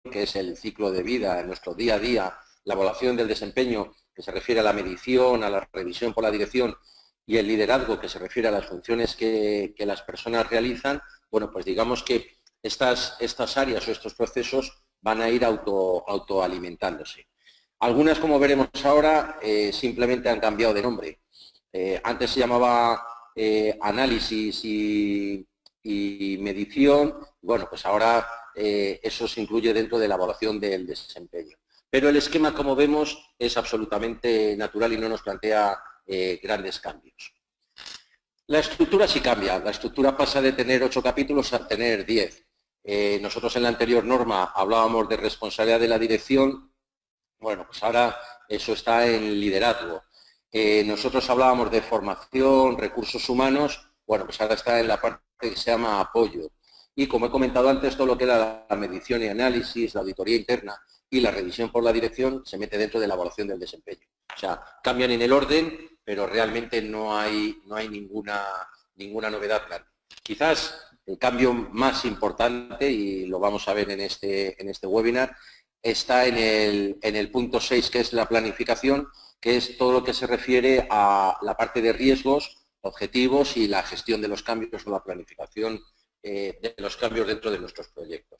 Que es el ciclo de vida, en nuestro día a día, la evaluación del desempeño, que se refiere a la medición, a la revisión por la dirección, y el liderazgo, que se refiere a las funciones que las personas realizan. Bueno, pues digamos que estas áreas o estos procesos van a ir autoalimentándose. Algunas, como veremos ahora, simplemente han cambiado de nombre. Antes se llamaba análisis y medición. Bueno, pues ahora eso se incluye dentro de la evaluación del desempeño. Pero el esquema, como vemos, es absolutamente natural y no nos plantea grandes cambios. La estructura sí cambia. La estructura pasa de tener 8 capítulos a tener 10. Nosotros en la anterior norma hablábamos de responsabilidad de la dirección. Bueno, pues ahora eso está en liderazgo. Nosotros hablábamos de formación, recursos humanos. Bueno, pues ahora está en la parte que se llama apoyo. Y como he comentado antes, todo lo que era la medición y análisis, la auditoría interna y la revisión por la dirección se mete dentro de la evaluación del desempeño. O sea, cambian en el orden, pero realmente no hay ninguna novedad grande. Quizás el cambio más importante, y lo vamos a ver en este webinar, está en el punto 6, que es la planificación, que es todo lo que se refiere a la parte de riesgos, objetivos y la gestión de los cambios o la planificación de los cambios dentro de nuestros proyectos.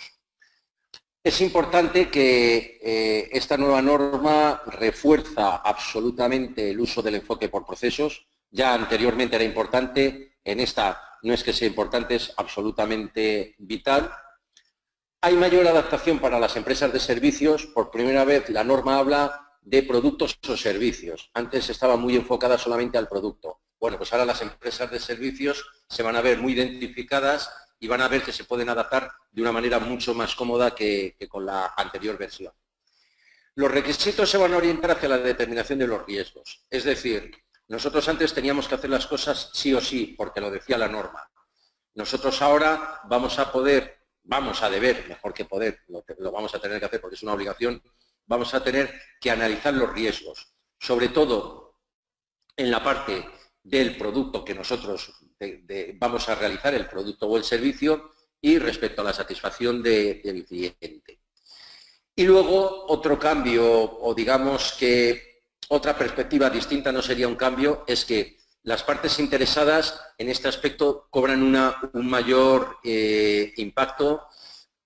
Es importante que esta nueva norma refuerza absolutamente el uso del enfoque por procesos. Ya anteriormente era importante, en esta no es que sea importante, es absolutamente vital. Hay mayor adaptación para las empresas de servicios. Por primera vez la norma habla de productos o servicios. Antes estaba muy enfocada solamente al producto. Bueno, pues ahora las empresas de servicios se van a ver muy identificadas y van a ver que se pueden adaptar de una manera mucho más cómoda que con la anterior versión. Los requisitos se van a orientar hacia la determinación de los riesgos. Es decir, nosotros antes teníamos que hacer las cosas sí o sí, porque lo decía la norma. Nosotros ahora vamos a deber, mejor que poder, lo vamos a tener que hacer porque es una obligación, vamos a tener que analizar los riesgos. Sobre todo, en la parte del producto que nosotros vamos a realizar, el producto o el servicio, y respecto a la satisfacción del cliente. Y luego otro cambio, o digamos que otra perspectiva distinta, no sería un cambio, es que las partes interesadas en este aspecto cobran un mayor impacto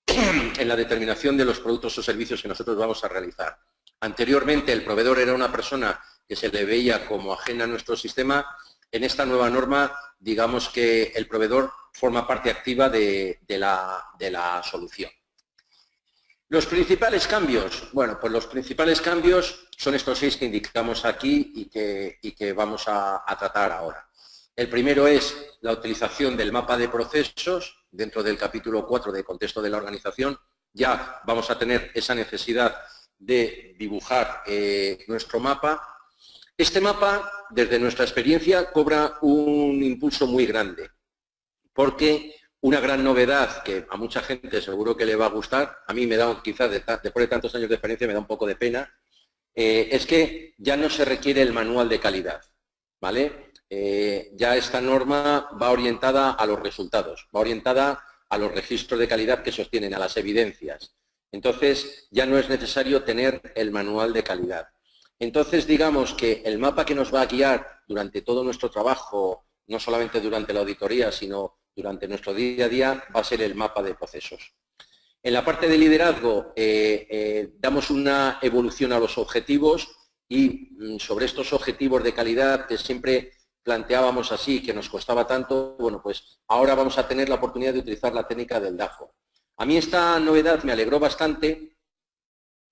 en la determinación de los productos o servicios que nosotros vamos a realizar. Anteriormente el proveedor era una persona que se le veía como ajena a nuestro sistema. En esta nueva norma, digamos que el proveedor forma parte activa de la solución. Los principales cambios, bueno, pues los principales cambios son estos 6 que indicamos aquí y que vamos a tratar ahora. El primero es la utilización del mapa de procesos. Dentro del capítulo 4 de contexto de la organización ya vamos a tener esa necesidad de dibujar nuestro mapa. Este mapa, desde nuestra experiencia, cobra un impulso muy grande, porque una gran novedad que a mucha gente seguro que le va a gustar, a mí me da, quizás después de tantos años de experiencia, me da un poco de pena, es que ya no se requiere el manual de calidad, ¿vale? Ya esta norma va orientada a los resultados, va orientada a los registros de calidad que sostienen, a las evidencias. Entonces, ya no es necesario tener el manual de calidad. Entonces, digamos que el mapa que nos va a guiar durante todo nuestro trabajo, no solamente durante la auditoría, sino durante nuestro día a día, va a ser el mapa de procesos. En la parte de liderazgo, damos una evolución a los objetivos y sobre estos objetivos de calidad que siempre planteábamos así, que nos costaba tanto, bueno, pues ahora vamos a tener la oportunidad de utilizar la técnica del DAFO. A mí esta novedad me alegró bastante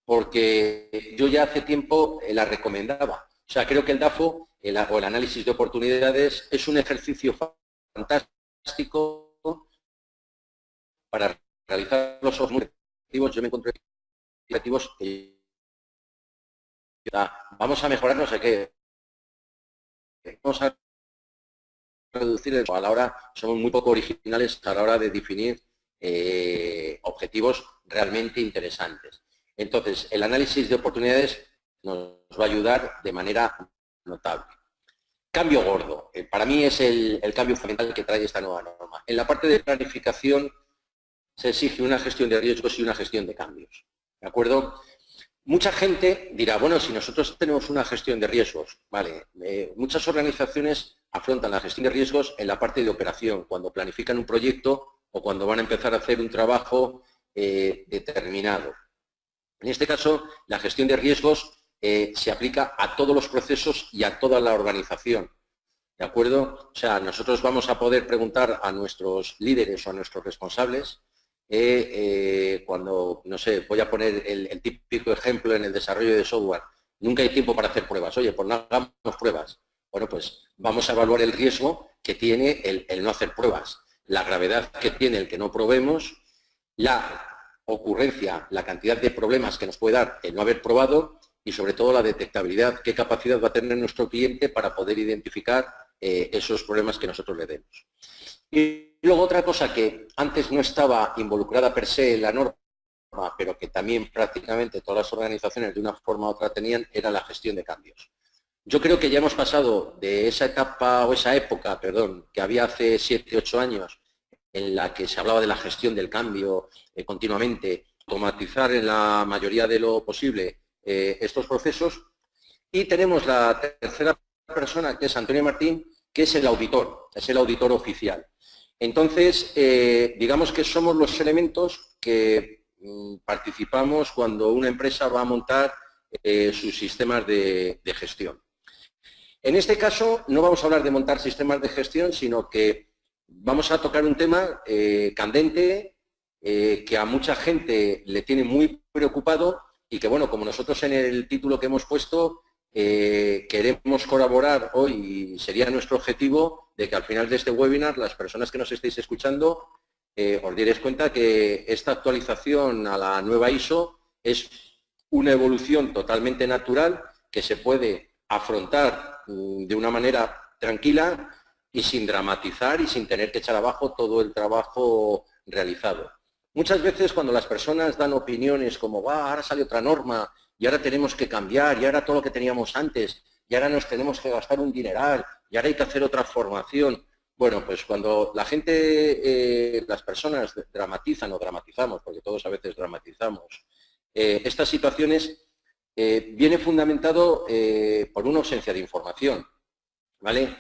porque yo ya hace tiempo la recomendaba. O sea, creo que el DAFO o el análisis de oportunidades es un ejercicio fantástico para realizar los objetivos. Yo me encontré objetivos que vamos a mejorar no sé qué. Vamos a reducir a la hora, somos muy poco originales a la hora de definir objetivos realmente interesantes. Entonces, el análisis de oportunidades nos va a ayudar de manera notable. Cambio gordo. Para mí es el cambio fundamental que trae esta nueva norma. En la parte de planificación se exige una gestión de riesgos y una gestión de cambios. ¿De acuerdo? Mucha gente dirá, bueno, si nosotros tenemos una gestión de riesgos, vale, muchas organizaciones afrontan la gestión de riesgos en la parte de operación, cuando planifican un proyecto o cuando van a empezar a hacer un trabajo determinado. En este caso, la gestión de riesgos se aplica a todos los procesos y a toda la organización. ¿De acuerdo? O sea, nosotros vamos a poder preguntar a nuestros líderes o a nuestros responsables cuando, no sé, voy a poner el típico ejemplo en el desarrollo de software. Nunca hay tiempo para hacer pruebas. Oye, pues no hagamos pruebas. Bueno, pues vamos a evaluar el riesgo que tiene el no hacer pruebas, la gravedad que tiene el que no probemos, la ocurrencia, la cantidad de problemas que nos puede dar el no haber probado y sobre todo la detectabilidad, qué capacidad va a tener nuestro cliente para poder identificar esos problemas que nosotros le demos. Y luego otra cosa que antes no estaba involucrada per se en la norma, pero que también prácticamente todas las organizaciones de una forma u otra tenían, era la gestión de cambios. Yo creo que ya hemos pasado de esa etapa o esa época, perdón, que había hace 7, 8 años, en la que se hablaba de la gestión del cambio continuamente, automatizar en la mayoría de lo posible estos procesos. Y tenemos la tercera persona, que es Antonio Martín, que es el auditor oficial. Entonces, digamos que somos los elementos que participamos cuando una empresa va a montar sus sistemas de gestión. En este caso, no vamos a hablar de montar sistemas de gestión, sino que vamos a tocar un tema candente que a mucha gente le tiene muy preocupado y que, bueno, como nosotros en el título que hemos puesto queremos colaborar hoy y sería nuestro objetivo de que al final de este webinar las personas que nos estéis escuchando os diréis cuenta que esta actualización a la nueva ISO es una evolución totalmente natural que se puede afrontar de una manera tranquila y sin dramatizar y sin tener que echar abajo todo el trabajo realizado. Muchas veces cuando las personas dan opiniones como, ahora sale otra norma y ahora tenemos que cambiar y ahora todo lo que teníamos antes y ahora nos tenemos que gastar un dineral, y ahora hay que hacer otra formación. Bueno, pues cuando la gente, las personas dramatizan o dramatizamos, porque todos a veces dramatizamos, estas situaciones, viene fundamentado por una ausencia de información, ¿vale?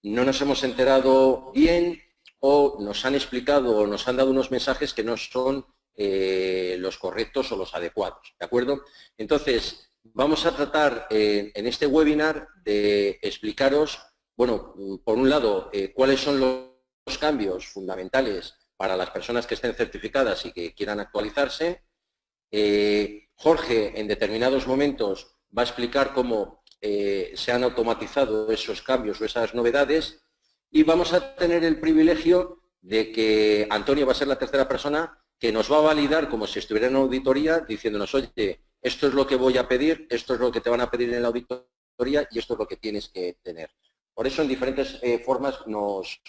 No nos hemos enterado bien o nos han explicado o nos han dado unos mensajes que no son los correctos o los adecuados, ¿de acuerdo? Entonces, vamos a tratar en este webinar de explicaros, bueno, por un lado, cuáles son los cambios fundamentales para las personas que estén certificadas y que quieran actualizarse. Jorge, en determinados momentos, va a explicar cómo se han automatizado esos cambios o esas novedades, y vamos a tener el privilegio de que Antonio va a ser la tercera persona que nos va a validar como si estuviera en auditoría, diciéndonos, oye, esto es lo que voy a pedir, esto es lo que te van a pedir en la auditoría y esto es lo que tienes que tener. Por eso, en diferentes formas nos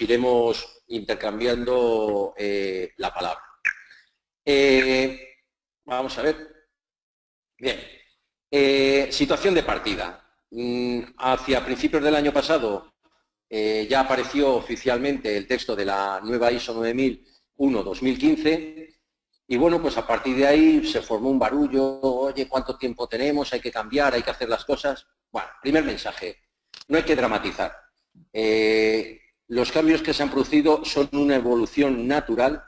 iremos intercambiando la palabra. Vamos a ver. Bien. Situación de partida. Hacia principios del año pasado ya apareció oficialmente el texto de la nueva ISO 9001-2015 y bueno, pues a partir de ahí se formó un barullo, oye, ¿cuánto tiempo tenemos? Hay que cambiar, hay que hacer las cosas. Bueno, primer mensaje, no hay que dramatizar. Los cambios que se han producido son una evolución natural,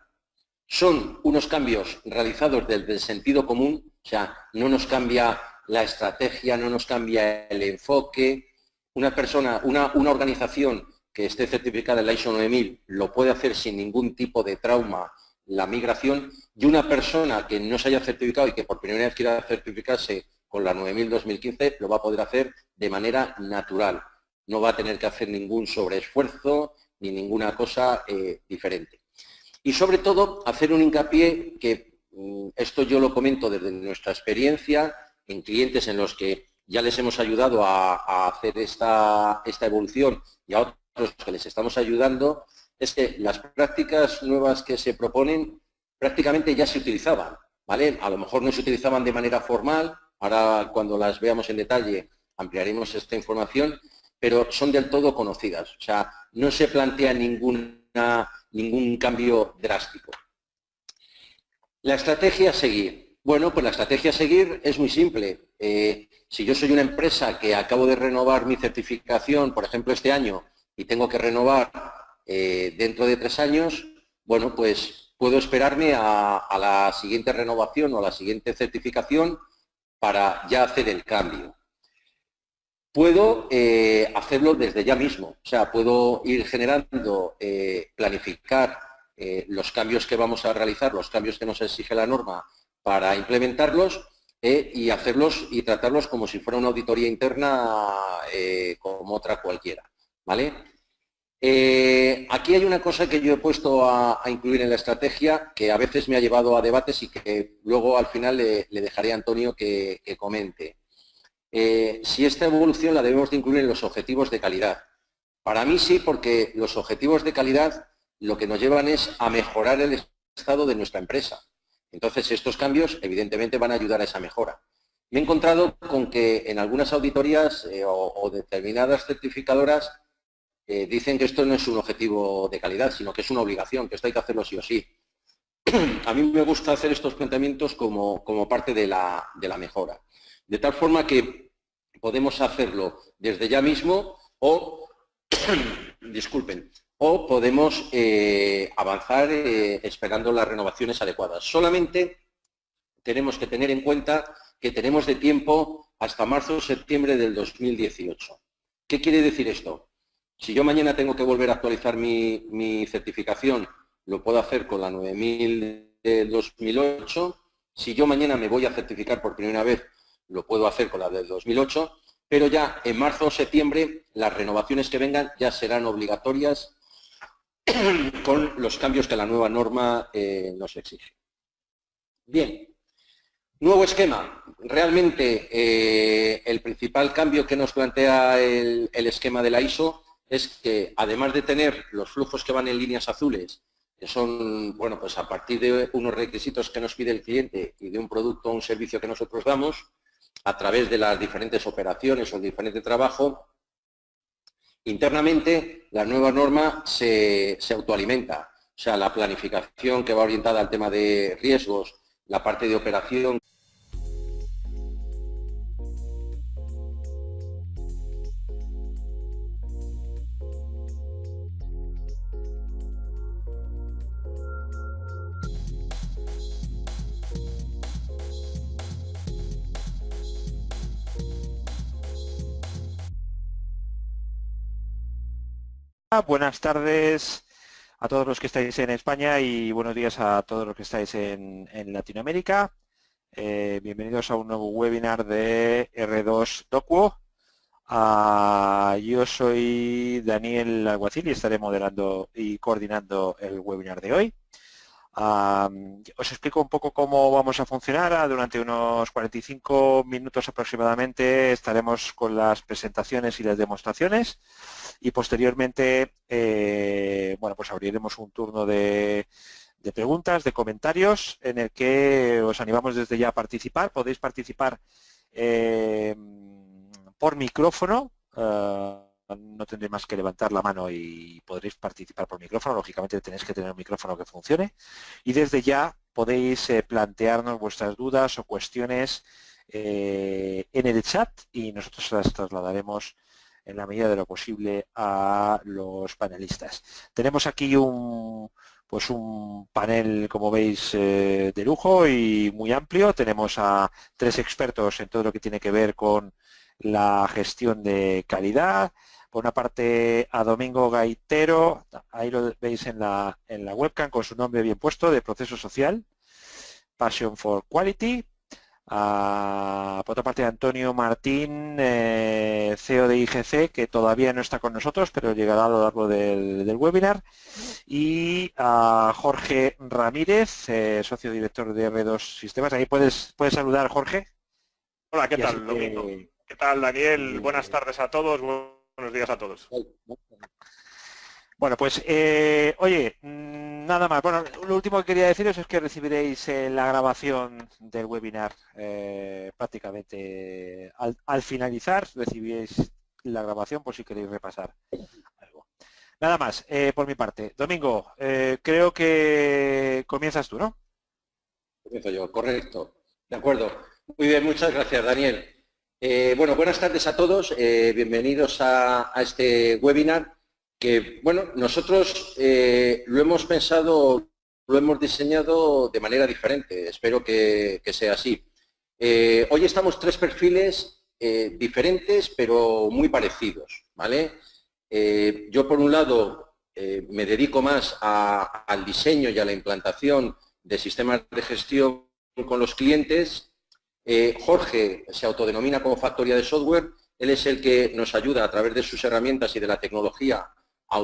son unos cambios realizados desde el sentido común, o sea, no nos cambia la estrategia, no nos cambia el enfoque. Una persona, una organización que esté certificada en la ISO 9000 lo puede hacer sin ningún tipo de trauma la migración, y una persona que no se haya certificado y que por primera vez quiera certificarse con la 9000-2015 lo va a poder hacer de manera natural. No va a tener que hacer ningún sobreesfuerzo ni ninguna cosa diferente. Y sobre todo, hacer un hincapié que esto yo lo comento desde nuestra experiencia en clientes en los que ya les hemos ayudado a hacer esta evolución y a otros que les estamos ayudando, es que las prácticas nuevas que se proponen prácticamente ya se utilizaban, ¿vale? A lo mejor no se utilizaban de manera formal, ahora cuando las veamos en detalle ampliaremos esta información, pero son del todo conocidas, o sea, no se plantea ningún cambio drástico. La estrategia a seguir. Bueno, pues la estrategia a seguir es muy simple. Si yo soy una empresa que acabo de renovar mi certificación, por ejemplo, este año, y tengo que renovar dentro de 3 años, bueno, pues puedo esperarme a la siguiente renovación o a la siguiente certificación para ya hacer el cambio. Puedo hacerlo desde ya mismo, o sea, puedo ir generando, planificar los cambios que vamos a realizar, los cambios que nos exige la norma para implementarlos y hacerlos y tratarlos como si fuera una auditoría interna como otra cualquiera, ¿vale? Aquí hay una cosa que yo he puesto a incluir en la estrategia que a veces me ha llevado a debates y que luego al final le dejaré a Antonio que comente. Si esta evolución la debemos de incluir en los objetivos de calidad. Para mí sí, porque los objetivos de calidad lo que nos llevan es a mejorar el estado de nuestra empresa. Entonces, estos cambios evidentemente van a ayudar a esa mejora. Me he encontrado con que en algunas auditorías o determinadas certificadoras dicen que esto no es un objetivo de calidad, sino que es una obligación, que esto hay que hacerlo sí o sí. A mí me gusta hacer estos planteamientos como parte de la mejora. De tal forma que podemos hacerlo desde ya mismo o, disculpen, o podemos avanzar esperando las renovaciones adecuadas. Solamente tenemos que tener en cuenta que tenemos de tiempo hasta marzo o septiembre del 2018. ¿Qué quiere decir esto? Si yo mañana tengo que volver a actualizar mi certificación, lo puedo hacer con la 9000 del 2008. Si yo mañana me voy a certificar por primera vez, lo puedo hacer con la del 2008, pero ya en marzo o septiembre las renovaciones que vengan ya serán obligatorias con los cambios que la nueva norma nos exige. Bien, nuevo esquema. Realmente el principal cambio que nos plantea el esquema de la ISO es que además de tener los flujos que van en líneas azules, que son, bueno, pues a partir de unos requisitos que nos pide el cliente y de un producto o un servicio que nosotros damos, a través de las diferentes operaciones o el diferente trabajo, internamente la nueva norma se autoalimenta. O sea, la planificación que va orientada al tema de riesgos, la parte de operación. Buenas tardes a todos los que estáis en España y buenos días a todos los que estáis en Latinoamérica. Bienvenidos a un nuevo webinar de R2 Docuo. Yo soy Daniel Alguacil y estaré moderando y coordinando el webinar de hoy. Os explico un poco cómo vamos a funcionar. Durante unos 45 minutos aproximadamente estaremos con las presentaciones y las demostraciones y posteriormente bueno, pues abriremos un turno de preguntas, de comentarios en el que os animamos desde ya a participar. Podéis participar por micrófono. No tendréis más que levantar la mano y podréis participar por micrófono. Lógicamente tenéis que tener un micrófono que funcione. Y desde ya podéis plantearnos vuestras dudas o cuestiones en el chat y nosotros las trasladaremos en la medida de lo posible a los panelistas. Tenemos aquí un panel, como veis, de lujo y muy amplio. Tenemos a 3 expertos en todo lo que tiene que ver con la gestión de calidad. Por una parte a Domingo Gaitero, ahí lo veis en la webcam con su nombre bien puesto, de Proceso Social, Passion for Quality. Por otra parte Antonio Martín, CEO de IGC, que todavía no está con nosotros, pero llegará a lo largo del webinar. Y a Jorge Ramírez, socio director de R2 Sistemas. Ahí puedes saludar, Jorge. Hola, ¿qué tal, Domingo? ¿Qué tal, Daniel? Buenas tardes a todos, buenos días a todos. Bueno, pues, oye, nada más. Bueno, lo último que quería deciros es que recibiréis la grabación del webinar prácticamente al finalizar. Recibiréis la grabación por si queréis repasar algo. Nada más, por mi parte. Domingo, creo que comienzas tú, ¿no? Comienzo yo, correcto. De acuerdo. Muy bien, muchas gracias, Daniel. Bueno, buenas tardes a todos. Bienvenidos a este webinar que, bueno, nosotros lo hemos pensado, lo hemos diseñado de manera diferente. Espero que sea así. Hoy estamos 3 perfiles diferentes, pero muy parecidos, ¿vale? Yo, por un lado, me dedico más al diseño y a la implantación de sistemas de gestión con los clientes. Jorge se autodenomina como factoría de software. Él es el que nos ayuda a través de sus herramientas y de la tecnología a